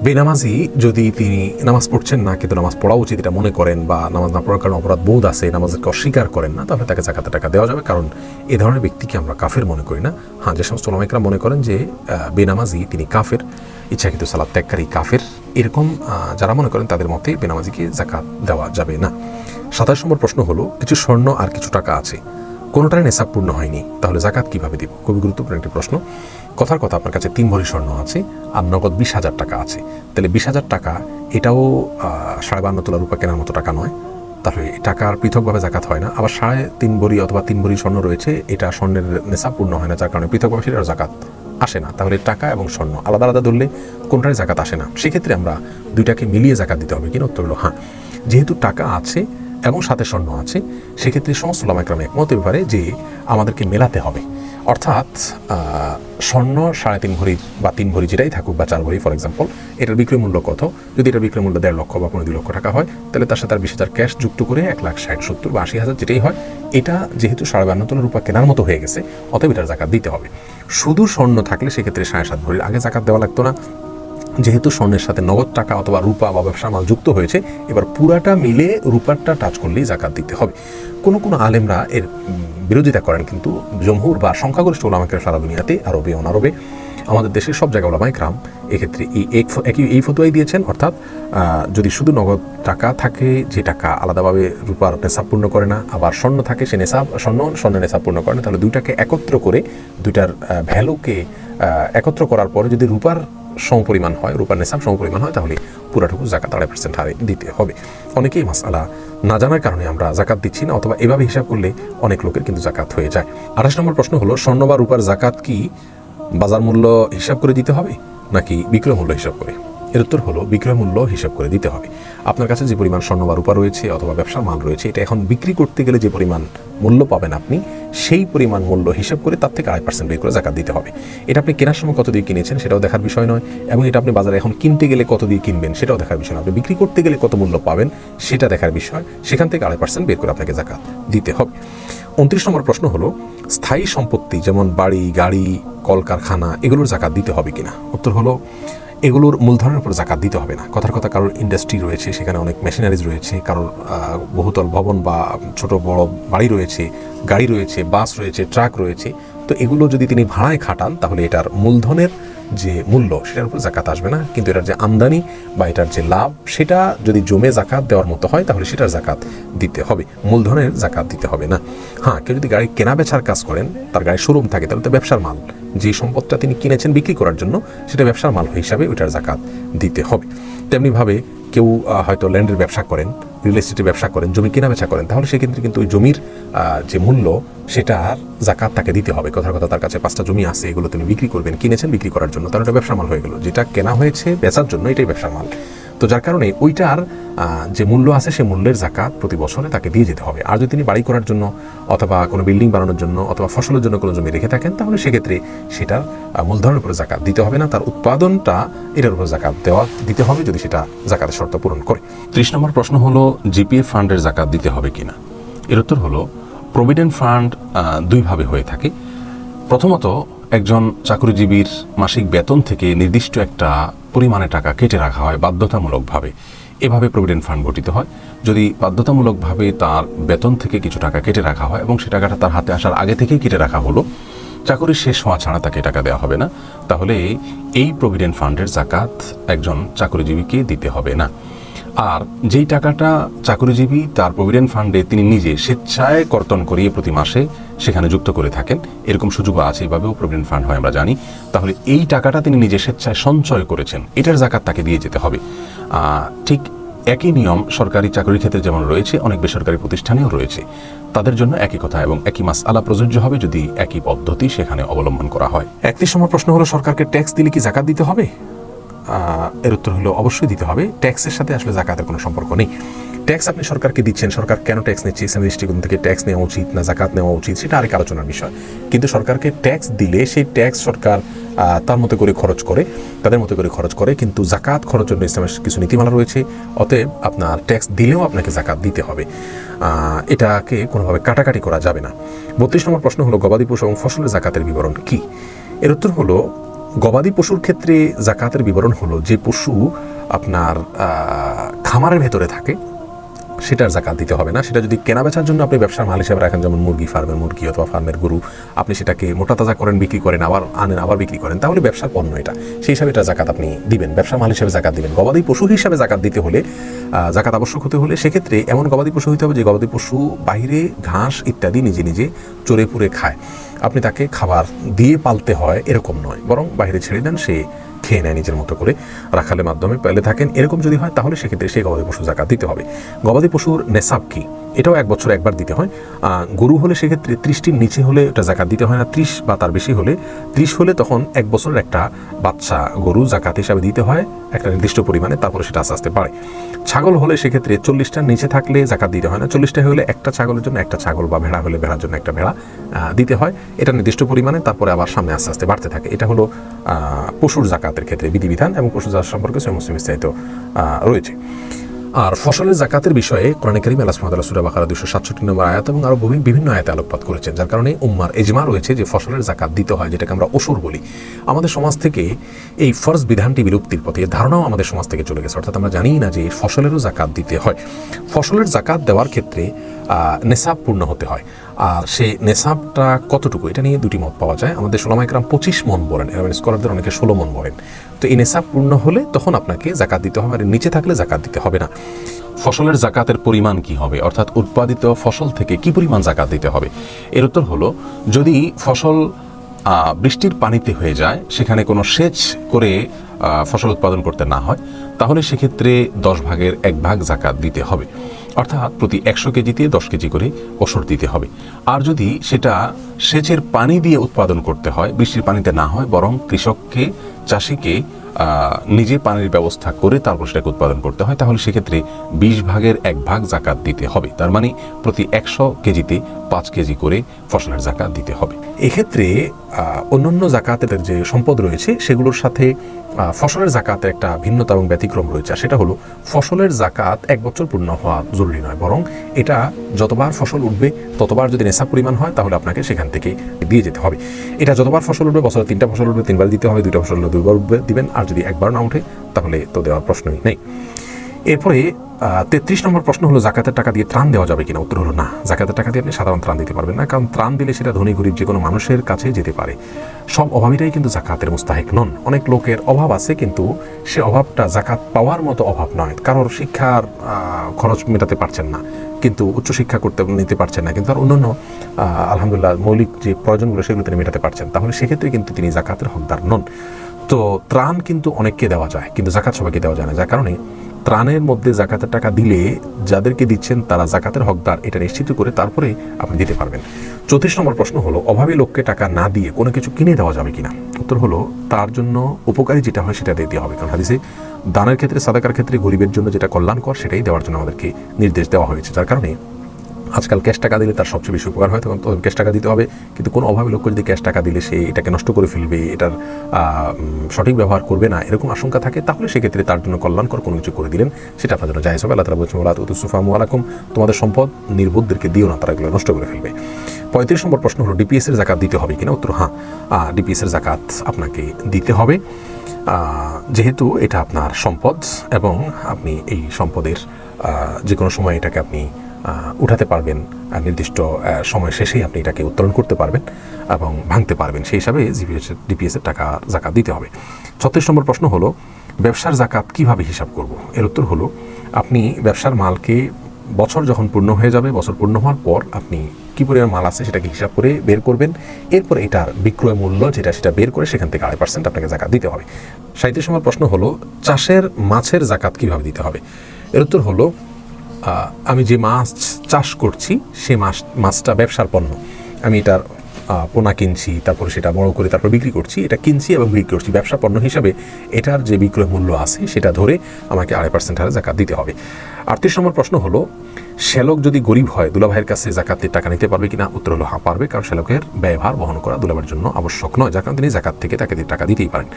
বেনামাজি যদি তিনি নামাজ পড়ছেন না, কিন্তু নামাজ পড়া উচিত এটা মনে করেন, বা নামাজ না পড়ার কারণে অপরাধ বোধ আছে, নামাজকে অস্বীকার করেন না, তাহলে তাকে জাকাতের টাকা দেওয়া যাবে, কারণ এ ধরনের ব্যক্তিকে আমরা কাফের মনে করি না। হ্যাঁ, যে সমস্ত ওলামা ইকরাম মনে করেন যে বেনামাজি তিনি কাফের, ইচ্ছাকৃত সালাত ত্যাগকারী কাফের, এরকম যারা মনে করেন তাদের মতে বেনামাজিকে জাকাত দেওয়া যাবে না। 27 নম্বর প্রশ্ন হলো, কিছু স্বর্ণ আর কিছু টাকা আছে, কোনোটার নেশাব পূর্ণ হয়নি, তাহলে জাকাত কিভাবে দিব? খুবই গুরুত্বপূর্ণ একটি প্রশ্ন। কথার কথা, আপনার কাছে 3 ভরি স্বর্ণ আছে আর নগদ 20,000 টাকা আছে, তাহলে 20,000 টাকা এটাও 52.5 তোলা রূপা কেনার মতো টাকা নয়, তাহলে টাকার পৃথকভাবে জাকাত হয় না। আবার 3.5 ভরি অথবা 3 ভরি স্বর্ণ রয়েছে, এটা স্বর্ণের নেশাব পূর্ণ হয় না, যার কারণে পৃথকভাবে সেটার জাকাত আসে না। তাহলে টাকা এবং স্বর্ণ আলাদা আলাদা ধরলে কোনটার জাকাত আসে না, সেক্ষেত্রে আমরা দুইটাকে মিলিয়ে জাকাত দিতে হবে কিনা? উত্তর হলো হ্যাঁ, যেহেতু টাকা আছে এবং সাথে স্বর্ণ আছে, সেক্ষেত্রে সমস্ত ওলামা ইকরাম একমত ব্যাপারে যে আমাদেরকে মেলাতে হবে। অর্থাৎ স্বর্ণ 3.5 ভরি বা 3 ভরি যেটাই থাকুক, বা 4 ভরি ফর এক্সাম্পল, এটার বিক্রয় মূল্য কত? যদি এটার বিক্রয় মূল্য 1.5 লক্ষ বা 2 লক্ষ টাকা হয়, তাহলে তার সাথে আর 20,000 ক্যাশ যুক্ত করে 1,60,000, 70,000 বা 80,000 যেটাই হয়, এটা যেহেতু 52.5 তোলা রূপা কেনার মতো হয়ে গেছে, অতএব এটার জাকাত দিতে হবে। শুধু স্বর্ণ থাকলে সেক্ষেত্রে 7.5 ভরির আগে জাকাত দেওয়া লাগতো না। যেহেতু স্বর্ণের সাথে নগদ টাকা অথবা রূপা বা ব্যবসা মাল যুক্ত হয়েছে, এবার পুরাটা মিলে রূপারটা টাচ করলেই জাকাত দিতে হবে। কোনো কোনো আলেমরা এর বিরোধিতা করেন, কিন্তু জমহুর বা সংখ্যাগরিষ্ঠ ওলামা ইকরাম সারা দুনিয়াতে, আরবে অনারবে, আমাদের দেশের সব জায়গায় ওলামা ইকরাম এক্ষেত্রে এই ফতোয়াই দিয়েছেন। অর্থাৎ যদি শুধু নগদ টাকা থাকে, যে টাকা আলাদাভাবে রূপার নেশাব পূর্ণ করে না, আবার স্বর্ণ থাকে সে স্বর্ণের নেশাব পূর্ণ করে না, তাহলে দুইটাকে একত্র করে, দুইটার ভ্যালুকে একত্র করার পরে যদি রূপার সমপরিমাণ হয়, রূপার নেশাব সমপরিমাণ হয়, তাহলে পুরাটুকু জাকাত 2.5% হারে দিতে হবে। অনেকেই মাসআলা না জানার কারণে আমরা জাকাত দিচ্ছি না, অথবা এভাবে হিসাব করলে অনেক লোকের কিন্তু জাকাত হয়ে যায়। 28 নম্বর প্রশ্ন হলো, স্বর্ণ বা রূপার জাকাত কি বাজার মূল্য হিসাব করে দিতে হবে নাকি বিক্রয় মূল্য হিসাব করে? এর উত্তর হলো বিক্রয় মূল্য হিসাব করে দিতে হবে। আপনার কাছে যে পরিমাণ স্বর্ণ বা রূপা রয়েছে অথবা ব্যবসার মাল রয়েছে, এটা এখন বিক্রি করতে গেলে যে পরিমাণ মূল্য পাবেন আপনি, সেই পরিমাণ মূল্য হিসাব করে তার থেকে 2.5% বের করে জাকাত দিতে হবে। এটা আপনি কেনার সময় কত দিয়ে কিনেছেন সেটাও দেখার বিষয় নয়, এবং এটা আপনি বাজারে এখন কিনতে গেলে কত দিয়ে কিনবেন সেটাও দেখার বিষয় নয়। আপনি বিক্রি করতে গেলে কত মূল্য পাবেন সেটা দেখার বিষয়, সেখান থেকে 2.5% বের করে আপনাকে জাকাত দিতে হবে। 29 নম্বর প্রশ্ন হলো স্থায়ী সম্পত্তি যেমন বাড়ি, গাড়ি, কলকারখানা এগুলোর জাকাত দিতে হবে কিনা। উত্তর হলো এগুলোর মূলধনের উপর জাকাত দিতে হবে না। কথার কথা, কারোর ইন্ডাস্ট্রি রয়েছে, সেখানে অনেক মেশিনারিজ রয়েছে, কারোর বহুতল ভবন বা ছোট বড় বাড়ি রয়েছে, গাড়ি রয়েছে, বাস রয়েছে, ট্রাক রয়েছে, তো এগুলো যদি তিনি ভাড়ায় খাটান তাহলে এটার মূলধনের যে মূল্য সেটার উপর জাকাত আসবে না, কিন্তু এটার যে আমদানি বা এটার যে লাভ সেটা যদি জমে জাকাত দেওয়ার মতো হয় তাহলে সেটার জাকাত দিতে হবে, মূলধনের জাকাত দিতে হবে না। হ্যাঁ, কেউ যদি গাড়ি কেনা বেচার কাজ করেন, তার গাড়ির শোরুম থাকে, তাহলে তো ব্যবসার মাল, যে সম্পদটা তিনি কিনেছেন বিক্রি করার জন্য সেটা ব্যবসার মাল হিসাবে ওইটার জাকাত দিতে হবে। তেমনিভাবে কেউ হয়তো ল্যান্ডের ব্যবসা করেন, রিয়েল এস্টেটের ব্যবসা করেন, জমি কেনা বেচা করেন, তাহলে সেক্ষেত্রে কিন্তু ওই জমির যে মূল্য সেটার জাকাত তাকে দিতে হবে। কথার কথা, তার কাছে 5টা জমি আছে, এগুলো তিনি বিক্রি করবেন, কিনেছেন বিক্রি করার জন্য, তাহলে এটা ব্যবসা মাল হয়ে গেল। যেটা কেনা হয়েছে বেচার জন্য এটাই ব্যবসা মাল, তো যার কারণে ওইটার যে মূল্য আছে সেই মূল্যের জাকাত প্রতি বছরে তাকে দিয়ে যেতে হবে। আর যদি তিনি বাড়ি করার জন্য অথবা কোনো বিল্ডিং বানানোর জন্য অথবা ফসলের জন্য কোনো জমি রেখে থাকেন, তাহলে সেক্ষেত্রে সেটার মূলধনের উপরে জাকাত দিতে হবে না, তার উৎপাদনটা এটার উপর জাকাত দিতে হবে যদি সেটা জাকাতের শর্ত পূরণ করে। 30 নম্বর প্রশ্ন হলো জিপিএফ ফান্ডের জাকাত দিতে হবে কিনা। এর উত্তর হলো প্রভিডেন্ট ফান্ড দুইভাবে হয়ে থাকে। প্রথমত, একজন চাকরিজীবীর মাসিক বেতন থেকে নির্দিষ্ট একটা পরিমাণে টাকা কেটে রাখা হয় বাধ্যতামূলকভাবে, এভাবে প্রভিডেন্ট ফান্ড গঠিত হয়। যদি বাধ্যতামূলকভাবে তার বেতন থেকে কিছু টাকা কেটে রাখা হয় এবং সে টাকাটা তার হাতে আসার আগে থেকেই কেটে রাখা হলো, চাকরি শেষ হওয়া ছাড়া তাকে টাকা দেওয়া হবে না, তাহলে এই প্রভিডেন্ট ফান্ডের জাকাত একজন চাকরিজীবীকে দিতে হবে না। আর যেই টাকাটা চাকরিজীবী তার প্রভিডেন্ট ফান্ডে তিনি নিজে স্বেচ্ছায় কর্তন করিয়ে প্রতি মাসে সেখানে যুক্ত করে থাকেন, এরকম সুযোগও আছে, এইভাবেও প্রভিডেন্ট ফান্ড হয় আমরা জানি, তাহলে এই টাকাটা তিনি নিজে স্বেচ্ছায় সঞ্চয় করেছেন, এটার জাকাত তাকে দিয়ে যেতে হবে। ঠিক একই নিয়ম সরকারি চাকরির ক্ষেত্রে যেমন রয়েছে, অনেক বেসরকারি প্রতিষ্ঠানেও রয়েছে, তাদের জন্য একই কথা এবং একই মাসআলা প্রযোজ্য হবে যদি একই পদ্ধতি সেখানে অবলম্বন করা হয়। 31 নম্বর প্রশ্ন হলো সরকারকে ট্যাক্স দিলে কি জাকাত দিতে হবে। এর উত্তর হলো অবশ্যই দিতে হবে। ট্যাক্সের সাথে আসলে জাকাতের কোনো সম্পর্ক নেই। ট্যাক্স আপনি সরকারকে দিচ্ছেন, সরকার কেন ট্যাক্স নিচ্ছে, ইসলামী দৃষ্টিকোণ থেকে ট্যাক্স নেওয়া উচিত না জাকাত নেওয়া উচিত সেটা আরেক আলোচনার বিষয়, কিন্তু সরকারকে ট্যাক্স দিলে সেই ট্যাক্স সরকার তার মতো করে খরচ করে, তাদের মতো করে খরচ করে, কিন্তু জাকাত খরচের জন্য ইসলামের কিছু নীতিমালা রয়েছে, অতএব আপনার ট্যাক্স দিলেও আপনাকে জাকাত দিতে হবে, এটাকে কোনোভাবে কাটাকাটি করা যাবে না। 32 নম্বর প্রশ্ন হলো গবাদি পশু এবং ফসলের জাকাতের বিবরণ কি। এর উত্তর হলো গবাদি পশুর ক্ষেত্রে জাকাতের বিবরণ হলো যে পশু আপনার খামারের ভেতরে থাকে সেটার জাকাত দিতে হবে না। সেটা যদি কেনা বেচার জন্য আপনি ব্যবসার মাল হিসেবে রাখেন, যেমন মুরগি, ফার্মের মুরগি অথবা ফার্মের গরু, আপনি সেটাকে মোটা তাজা করেন, বিক্রি করেন, আবার আনেন, আবার বিক্রি করেন, তাহলে ব্যবসার পণ্য এটা, সেই হিসাবে এটা জাকাত আপনি দিবেন, ব্যবসার মাল হিসেবে জাকাত দিবেন। গবাদি পশু হিসাবে জাকাত দিতে হলে, জাকাত আবশ্যক হতে হলে সেক্ষেত্রে এমন গবাদি পশু হতে হবে যে গবাদি পশু বাইরে ঘাস ইত্যাদি নিজে নিজে চড়ে পুড়ে খায়, আপনি তাকে খাবার দিয়ে পালতে হয় এরকম নয়, বরং বাইরে ছেড়ে দেন, সে খেয়ে নেয় নিজের মতো করে, রাখালের মাধ্যমে পেলে থাকেন, এরকম যদি হয় তাহলে সেক্ষেত্রে সেই গবাদি পশু জাকাত দিতে হবে। গবাদি পশুর নেশাব কি, এটাও 1 বছরে একবার দিতে হয়। গরু হলে সেক্ষেত্রে 30টির নিচে হলে ওটা জাকাত দিতে হয় না, 30 বা তার বেশি হলে, 30 হলে তখন 1 বছরের একটা বাচ্চা গরু জাকাত হিসাবে দিতে হয় একটা নির্দিষ্ট পরিমাণে, তারপরে সেটা আস্তে আস্তে বাড়ে। ছাগল হলে সেক্ষেত্রে 40টার নিচে থাকলে জাকাত দিতে হয় না, 40টা হলে একটা ছাগলের জন্য একটা ছাগল, বা ভেড়া হলে ভেড়ার জন্য একটা ভেড়া দিতে হয়, এটা নির্দিষ্ট পরিমাণে, তারপরে আবার সামনে আস্তে আস্তে বাড়তে থাকে। এটা হলো পশুর জাকাতের ক্ষেত্রে বিধিবিধান, এবং পশু জাকাত সম্পর্কে সহিহ মুসলিম বিস্তারিত রয়েছে। আর ফসলের জাকাতের বিষয়ে কোরআনে কারীমে আল্লাহ সুবহানাহু ওয়া তাআলা সূরা বাকারা 267 নম্বর আয়াত এবং আরো বিভিন্ন আয়াতে আলোকপাত করেছেন, যার কারণে উম্মার ইজমা রয়েছে যে ফসলের জাকাত দিতে হয়, যেটাকে আমরা ওসর বলি। আমাদের সমাজ থেকে এই ফরজ বিধানটি বিলুপ্তির পথে, ধারণাও আমাদের সমাজ থেকে চলে গেছে, অর্থাৎ আমরা জানি না যে ফসলেরও জাকাত দিতে হয়। ফসলের জাকাত দেওয়ার ক্ষেত্রে নেসাব পূর্ণ হতে হয়, আর সেই নেসাবটা কতটুকু এটা নিয়ে দুটি মত পাওয়া যায়। আমাদের উলামায়ে কেরাম 25 মণ বলেন, এর স্কলারদের অনেকে 16 মণ বলেন। তো এই নেসাব পূর্ণ হলে তখন আপনাকে জাকাত দিতে হবে, আর নিচে থাকলে জাকাত দিতে হবে না। ফসলের জাকাতের পরিমাণ কি হবে, অর্থাৎ উৎপাদিত ফসল থেকে কি পরিমাণ জাকাত দিতে হবে। এর উত্তর হলো যদি ফসল বৃষ্টির পানিতে হয়ে যায়, সেখানে কোনো সেচ করে ফসল উৎপাদন করতে না হয়, তাহলে সেক্ষেত্রে 10 ভাগের 1 ভাগ জাকাত দিতে হবে, অর্থাৎ প্রতি 100 কেজিতে 10 কেজি করে ওসর দিতে হবে। আর যদি সেটা সেচের পানি দিয়ে উৎপাদন করতে হয়, বৃষ্টির পানিতে না হয়, বরং কৃষককে, চাষিকে নিজে পানির ব্যবস্থা করে তারপর সেটাকে উৎপাদন করতে হয়, তাহলে সেক্ষেত্রে 20 ভাগের 1 ভাগ জাকাত দিতে হবে। তার মানে প্রতি 100 কেজিতে 5 কেজি করে ফসলের জাকাত দিতে হবে। এক্ষেত্রে অন্যান্য জাকাতের যে সম্পদ রয়েছে সেগুলোর সাথে ফসলের জাকাতের একটা ভিন্নতা এবং ব্যতিক্রম রয়েছে। সেটা হলো ফসলের জাকাত 1 বছর পূর্ণ হওয়া জরুরি নয়, বরং এটা যতবার ফসল উঠবে ততবার যদি নেশাব পরিমাণ হয় তাহলে আপনাকে সেখান থেকে দিয়ে যেতে হবে। এটা যতবার ফসল উঠবে, বছরে 3টা ফসল উঠবে 3বার দিতে হবে, 2টা ফসল 2বার উঠবে দিবেন, আর যদি একবার না উঠে তাহলে তো দেওয়ার প্রশ্নই নেই। এরপরে 33 নম্বর প্রশ্ন হলো জাকাতের টাকা দিয়ে ত্রাণ দেওয়া যাবে কিনা। উত্তর হলো না, জাকাতের টাকা দিয়ে আপনি সাধারণ ত্রাণ দিতে পারবেন না, কারণ ত্রাণ দিলে সেটা ধনী গরিব যে কোনো মানুষের কাছে যেতে পারে। সব অভাবীরাই কিন্তু জাকাতের মুস্তাহিক নন। অনেক লোকের অভাব আছে, কিন্তু সে অভাবটা জাকাত পাওয়ার মতো অভাব নয়। কারোর শিক্ষার খরচ মেটাতে পারছেন না, কিন্তু উচ্চশিক্ষা করতে নিতে পারছেন না, কিন্তু আর অন্যান্য আলহামদুলিল্লাহ মৌলিক যে প্রয়োজনগুলো সেগুলো তিনি মেটাতে পারছেন, তাহলে সেক্ষেত্রে কিন্তু তিনি জাকাতের হকদার নন। তো ত্রাণ কিন্তু অনেককে দেওয়া যায়, কিন্তু জাকাত সবাইকে দেওয়া যায় না। যার কারণে ত্রাণের মধ্যে জাকাতের টাকা দিলে যাদেরকে দিচ্ছেন তারা জাকাতের হকদার, এটা নিশ্চিত করে তারপরে আপনি দিতে পারবেন। 34 নম্বর প্রশ্ন হলো অভাবী লোককে টাকা না দিয়ে কোনো কিছু কিনে দেওয়া যাবে কিনা। উত্তর হলো তার জন্য উপকারী যেটা হয় সেটা দিতে হবে, কারণ হাদিসে দানের ক্ষেত্রে, সাদাকার ক্ষেত্রে গরিবের জন্য যেটা কল্যাণকর সেটাই দেওয়ার জন্য আমাদেরকে নির্দেশ দেওয়া হয়েছে। যার কারণে আজকাল ক্যাশ টাকা দিলে তার সবচেয়ে বেশি উপকার হয়, তখন ক্যাশ টাকা দিতে হবে। কিন্তু কোনো অভাবী লোক যদি ক্যাশ টাকা দিলে সে এটাকে নষ্ট করে ফেলবে, এটার সঠিক ব্যবহার করবে না, এরকম আশঙ্কা থাকে, তাহলে সেক্ষেত্রে তার জন্য কল্যাণকর কোনো কিছু করে দিলেন, সেটা আপনার জন্য জায়েজ হবে। আল্লাহ তাআলা বলছেন ওয়ালা তুসফামু আলাকুম, তোমাদের সম্পদ নির্বোধদেরকে দিও না, তারা এগুলো নষ্ট করে ফেলবে। 35 নম্বর প্রশ্ন হলো ডিপিএস এর জাকাত দিতে হবে কিনা। উত্তর হ্যাঁ, ডিপিএস এর জাকাত আপনাকে দিতে হবে, যেহেতু এটা আপনার সম্পদ এবং আপনি এই সম্পদের যে কোনো সময় এটাকে আপনি উঠাতে পারবেন, নির্দিষ্ট সময় শেষেই আপনি এটাকে উত্তোলন করতে পারবেন এবং ভাঙতে পারবেন, সেই হিসাবে ডিপিএসের টাকা জাকাত দিতে হবে। 36 নম্বর প্রশ্ন হলো ব্যবসার জাকাত কিভাবে হিসাব করব। এর উত্তর হলো আপনি ব্যবসার মালকে বছর যখন পূর্ণ হয়ে যাবে, বছর পূর্ণ হওয়ার পর আপনি কী পরিমাণ মাল আছে সেটাকে হিসাব করে বের করবেন, এরপর এটার বিক্রয় মূল্য যেটা সেটা বের করে সেখান থেকে 2.5% আপনাকে জাকাত দিতে হবে। 37 নম্বর প্রশ্ন হলো চাষের মাছের জাকাত কিভাবে দিতে হবে। এর উত্তর হলো আমি যে মাছ চাষ করছি সে মাছটা ব্যবসার পণ্য, আমি এটার পোনা কিনছি, তারপর সেটা বড় করে তারপর বিক্রি করছি, এটা কিনছি এবং বিক্রি করছি, ব্যবসা পণ্য হিসাবে এটার যে বিক্রয় মূল্য আছে সেটা ধরে আমাকে 2.5% হারে জাকাত দিতে হবে। 38 নম্বর প্রশ্ন হলো শ্যালক যদি গরিব হয় দুলাভাইয়ের কাছে জাকাতের টাকা নিতে পারবে কিনা। উত্তর হলো হ্যাঁ পারবে, কারণ শ্যালকের ব্যয়ভার বহন করা দুলাভাইয়ের জন্য আবশ্যক নয়, যার কারণে তিনি জাকাত থেকে তাকে টাকা দিতেই পারেন।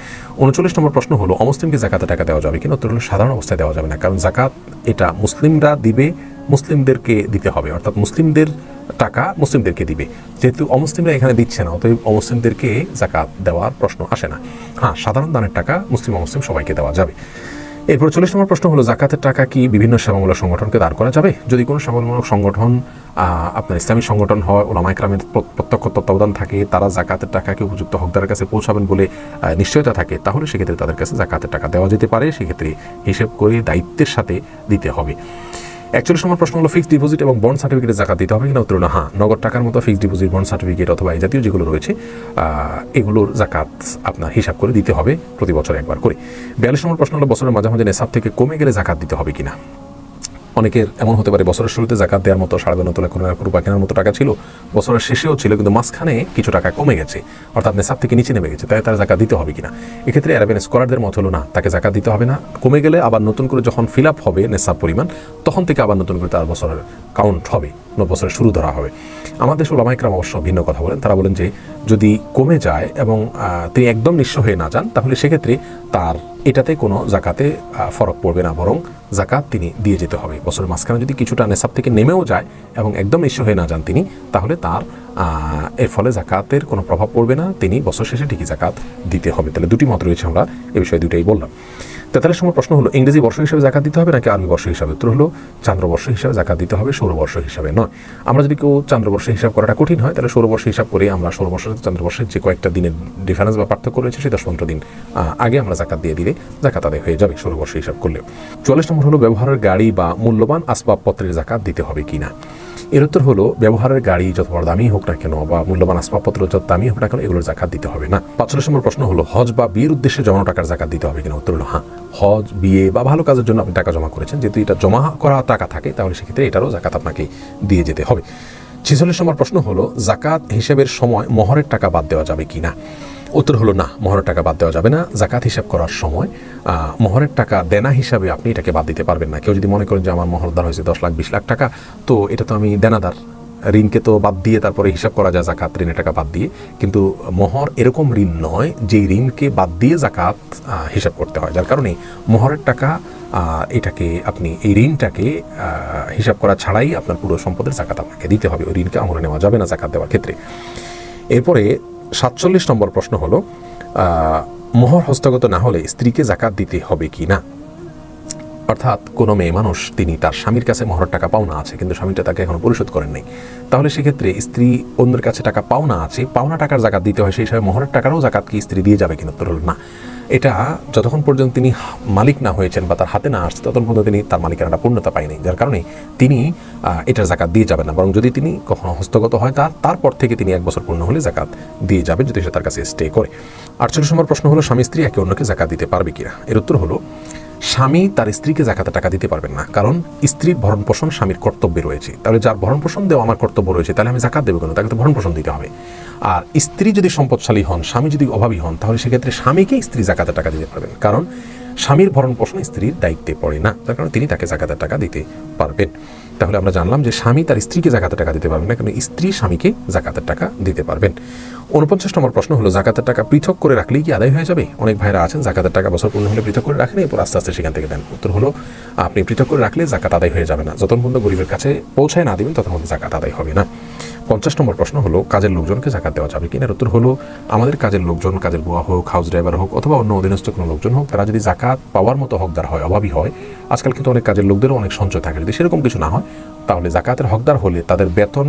39 নম্বর প্রশ্ন হলো অমুসলিমকে জাকাতে টাকা দেওয়া যাবে কিনা। উত্তর হলো সাধারণ অবস্থায় দেওয়া যাবে না, কারণ জাকাত এটা মুসলিমরা দিবে, মুসলিমদেরকে দিতে হবে, অর্থাৎ মুসলিমদের টাকা মুসলিমদেরকে দিবে, যেহেতু অমুসলিমরা এখানে দিচ্ছে না, অতএব অমুসলিমদেরকে জাকাত দেওয়ার প্রশ্ন আসে না। হ্যাঁ, সাধারণ দানের টাকা মুসলিম অমুসলিম সবাইকে দেওয়া যাবে। এরপর 40 নম্বর প্রশ্ন হলো জাকাতের টাকা কি বিভিন্ন সেবামূলক সংগঠনকে দান করা যাবে। যদি কোনো সেবামূলক সংগঠন আপনার ইসলামী সংগঠন হয়, ওলামা ইকরামের প্রত্যক্ষ তত্ত্বাবধান থাকে, তারা জাকাতের টাকাকে উপযুক্ত হকদারের কাছে পৌঁছাবেন বলে নিশ্চয়তা থাকে, তাহলে সেক্ষেত্রে তাদের কাছে জাকাতের টাকা দেওয়া যেতে পারে, সেক্ষেত্রে হিসেব করে দায়িত্বের সাথে দিতে হবে। 41 নম্বর প্রশ্ন হলো ফিক্সড ডিপোজিট এবং বন্ড সার্টিফিকেটে জাকাত দিতে হবে কিনা। উত্তর না হ্যাঁ, নগদ টাকার মতো ফিক্সড ডিপোজিট, বন্ড সার্টিফিকেট অথবা এই জাতীয় যেগুলো রয়েছে এগুলোর জাকাত আপনার হিসাব করে দিতে হবে প্রতি বছর একবার করে। 42 নম্বর প্রশ্ন হলো বছরের মাঝামাঝি নেশাব থেকে কমে গেলে জাকাত দিতে হবে কিনা। অনেকের এমন হতে পারে বছরের শুরুতে জাকাত দেওয়ার মতো 9.5 লাখ রুপা কেনার মতো টাকা ছিল, বছরের শেষেও ছিল, কিন্তু মাঝখানে কিছু টাকা কমে গেছে, অর্থাৎ নেশাব থেকে নিচে নেমে গেছে, তাই তার জাকাত দিতে হবে কিনা। এক্ষেত্রে আরবেন স্কলারদের মত হলো না, তাকে জাকাত দিতে হবে না, কমে গেলে আবার নতুন করে যখন ফিল আপ হবে নেশাব পরিমাণ তখন থেকে আবার নতুন করে তার বছরের কাউন্ট হবে, বছরের শুরু ধরা হবে। আমাদের দেশের ওলামা ইকরাম অবশ্য ভিন্ন কথা বলেন, তারা বলেন যে যদি কমে যায় এবং তিনি একদম নিঃস্ব হয়ে না যান তাহলে সেক্ষেত্রে তার এটাতে কোনো জাকাতে ফরক পড়বে না, বরং জাকাত তিনি দিয়ে যেতে হবে। বছরের মাঝখানে যদি কিছুটা নেশাব থেকে নেমেও যায় এবং একদম নিঃস্ব হয়ে না যান তিনি, তাহলে তার এর ফলে জাকাতের কোনো প্রভাব পড়বে না, তিনি বছর শেষে ঠিকই জাকাত দিতে হবে। তাহলে দুটি মত রয়েছে, আমরা এ বিষয়ে দুটাই বললাম। 43 নম্বর প্রশ্ন হলো ইংরেজি বর্ষ হিসাবে জাকাত দিতে হবে নাকি আরবি বর্ষ হিসাবে। উত্তর হলো চান্দ্রবর্ষ হিসাবে জাকাত দিতে হবে, সৌরবর্ষ হিসাবে নয়। আমরা যদি কেউ চান্দ্রবর্ষ হিসাব করাটা কঠিন হয় তাহলে সৌরবর্ষ হিসাব করে আমরা সৌরবর্ষ চান্দ্রবর্ষের যে কয়েকটা দিনের ডিফারেন্স বা পার্থক্য রয়েছে সেই 10-15 দিন আগে আমরা জাকাত দিয়ে দিলে জাকাত আদায় হয়ে যাবে সৌরবর্ষ হিসাব করলেও। 44 নম্বর হলো ব্যবহারের গাড়ি বা মূল্যবান আসবাবপত্রের জাকাত দিতে হবে কিনা। এর উত্তর হলো ব্যবহারের গাড়ি যত বড় দামি হোক না কেন বা মূল্যবান আসবাবপত্র যত দামি হোক না কেন এগুলোর জাকাত দিতে হবে না। 45 নম্বর প্রশ্ন হলো হজ বা বিয়ের উদ্দেশ্যে জমানো টাকার জাকাত দিতে হবে কিনা। উত্তর হলো হ্যাঁ, হজ বিয়ে বা ভালো কাজের জন্য আপনি টাকা জমা করেছেন, যেহেতু এটা জমা করা টাকা থাকে তাহলে সেক্ষেত্রে এটারও জাকাত আপনাকে দিয়ে যেতে হবে। 46 নম্বর প্রশ্ন হলো জাকাত হিসেবের সময় মহরের টাকা বাদ দেওয়া যাবে কিনা। উত্তর হলো না, মহরের টাকা বাদ দেওয়া যাবে না। জাকাত হিসাব করার সময় মহরের টাকা দেনা হিসাবে আপনি এটাকে বাদ দিতে পারবেন না। কেউ যদি মনে করেন যে আমার মহরদার হয়েছে 10 লাখ 20 লাখ টাকা, তো এটা তো আমি দেনাদার, ঋণকে তো বাদ দিয়ে তারপরে হিসাব করা যায় জাকাত ঋণের টাকা বাদ দিয়ে, কিন্তু মহর এরকম ঋণ নয় যে ঋণকে বাদ দিয়ে জাকাত হিসাব করতে হয়। যার কারণে মহরের টাকা এটাকে আপনি এই ঋণটাকে হিসাব করা ছাড়াই আপনার পুরো সম্পদের জাকাত আপনাকে দিতে হবে, ওই ঋণকে আমলে নেওয়া যাবে না জাকাত দেওয়ার ক্ষেত্রে। এরপরে 47 নম্বর প্রশ্ন হলো মোহর হস্তগত না হলে স্ত্রীকে জাকাত দিতে হবে কি না। অর্থাৎ কোনো মেয়ে মানুষ তিনি তার স্বামীর কাছে মোহরের টাকা পাওনা আছে, কিন্তু স্বামীটা তাকে এখনো পরিশোধ করেন নাই, তাহলে সেক্ষেত্রে স্ত্রী অন্যের কাছে টাকা পাওনা আছে, পাওনা টাকার জাকাত দিতে হয়, সেই হিসাবে মোহরের টাকারও জাকাত কি স্ত্রী দিয়ে যাবে কিনা? উত্তর হলো না। এটা যতক্ষণ পর্যন্ত তিনি মালিক না হয়েছেন বা তার হাতে না আসছে ততক্ষণ পর্যন্ত তিনি তার মালিকানাটা পূর্ণতা পায়নি, যার কারণে তিনি এটার জাকাত দিয়ে যাবেন না। বরং যদি তিনি কখনো হস্তগত হয় তারপর থেকে তিনি 1 বছর পূর্ণ হলে জাকাত দিয়ে যাবেন, যদি সে তার কাছে স্টে করে। 48 নম্বর প্রশ্ন হলো স্বামী স্ত্রী একে অন্যকে জাকাত দিতে পারবে কিনা। এর উত্তর হলো স্বামী তার স্ত্রীকে জাকাতে টাকা দিতে পারবেন না, কারণ স্ত্রীর ভরণ পোষণ স্বামীর কর্তব্যে রয়েছে। তাহলে যার ভরণ পোষণ দেওয়া আমার কর্তব্য রয়েছে, তাহলে আমি জাকাত দেবো কেন? তাকে তো ভরণ পোষণ দিতে হবে। আর স্ত্রী যদি সম্পদশালী হন, স্বামী যদি অভাবী হন, তাহলে সেক্ষেত্রে স্বামীকে স্ত্রী জাকাতে টাকা দিতে পারবেন, কারণ স্বামীর ভরণ পোষণ স্ত্রীর দায়িত্বে পড়ে না, যার কারণে তিনি তাকে জাকাতের টাকা দিতে পারবেন। তাহলে আমরা জানলাম যে স্বামী তার স্ত্রীকে জাকাতের টাকা দিতে পারবেন না, কিন্তু স্ত্রী স্বামীকে জাকাতের টাকা দিতে পারবেন। 49 নম্বর প্রশ্ন হলো জাকাতের টাকা পৃথক করে রাখলেই কি আদায় হয়ে যাবে? অনেক ভাইরা আছেন জাকাতের টাকা বছর পূর্ণ হলে পৃথক করে রাখেন, এরপর আস্তে আস্তে সেখান থেকে দেন। উত্তর হলো আপনি পৃথক করে রাখলে জাকাত আদায় হয়ে যাবে না, যতক্ষণ পর্যন্ত গরিবের কাছে পৌঁছায় না দিবেন ততক্ষণ জাকাত আদায় হবে না। 50 নম্বর প্রশ্ন হলো কাজের লোকজনকে জাকাত দেওয়া যাবে কিনা। উত্তর হলো আমাদের কাজের লোকজন, কাজের বুয়া হোক, হাউস ড্রাইভার হোক, অথবা অন্য অধীনস্থ কোনো লোকজন হোক, তারা যদি জাকাত পাওয়ার মতো হকদার হয়, অভাবী হয়, আজকাল কিন্তু অনেক কাজের লোকদেরও অনেক সঞ্চয় থাকে, যদি সেরকম কিছু না হয় তাহলে জাকাতের হকদার হলে তাদের বেতন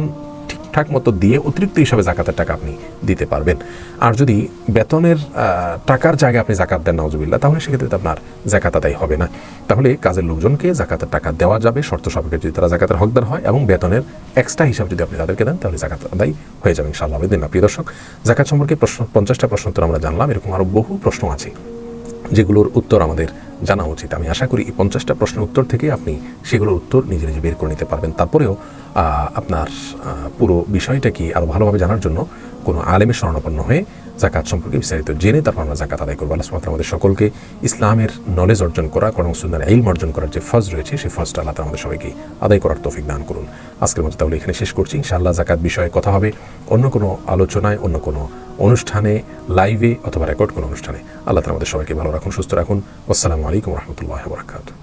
ঠিকঠাক মতো দিয়ে অতিরিক্ত হিসাবে জাকাতের টাকা আপনি দিতে পারবেন। আর যদি বেতনের টাকার জায়গায় আপনি জাকাত দেন নাউজুবিল্লাহ, তাহলে সেক্ষেত্রে আপনার জাকাত আদায় হবে না। তাহলে কাজের লোকজনকে জাকাতের টাকা দেওয়া যাবে শর্ত সাপেক্ষে, যদি তারা জাকাতের হকদার হয় এবং বেতনের এক্সট্রা হিসাব যদি আপনি তাদেরকে দেন তাহলে জাকাত আদায় হয়ে যাবে ইনশাআল্লাহ। প্রিয় দর্শক, জাকাত সম্পর্কে 50টা প্রশ্ন উত্তর আমরা জানলাম, এরকম আরও বহু প্রশ্ন আছে যেগুলোর উত্তর আমাদের জানা উচিত। আমি আশা করি এই 50টা প্রশ্নের উত্তর থেকে আপনি সেগুলোর উত্তর নিজে নিজে বের করে নিতে পারবেন। তারপরেও আপনার পুরো বিষয়টা কি আরও ভালোভাবে জানার জন্য কোনো আলেমের শরণাপন্ন হয়ে জাকাত সম্পর্কে বিস্তারিত জেনে তারপর আমরা জাকাত আদায় করবো। আল্লাহ সুবহানাহু ওয়া তাআলা আমাদের সকলকে ইসলামের নলেজ অর্জন করা, কোরআন সুন্নাহর ইলম অর্জন করার যে ফজ রয়েছে সেই ফজটা আল্লাহ তাআলা আমাদের সবাইকে আদায় করার তৌফিক দান করুন। আজকের মতো তাহলে এখানে শেষ করছি। ইনশাআল্লাহ জাকাত বিষয়ে কথা হবে অন্য কোনো আলোচনায়, অন্য কোনো অনুষ্ঠানে, লাইভে অথবা রেকর্ড কোনো অনুষ্ঠানে। আল্লাহ তাআলা আমাদের সবাইকে ভালো রাখুন, সুস্থ রাখুন। আসসালামু আলাইকুম ওয়া রাহমাতুল্লাহি ওয়া বারাকাতুহু।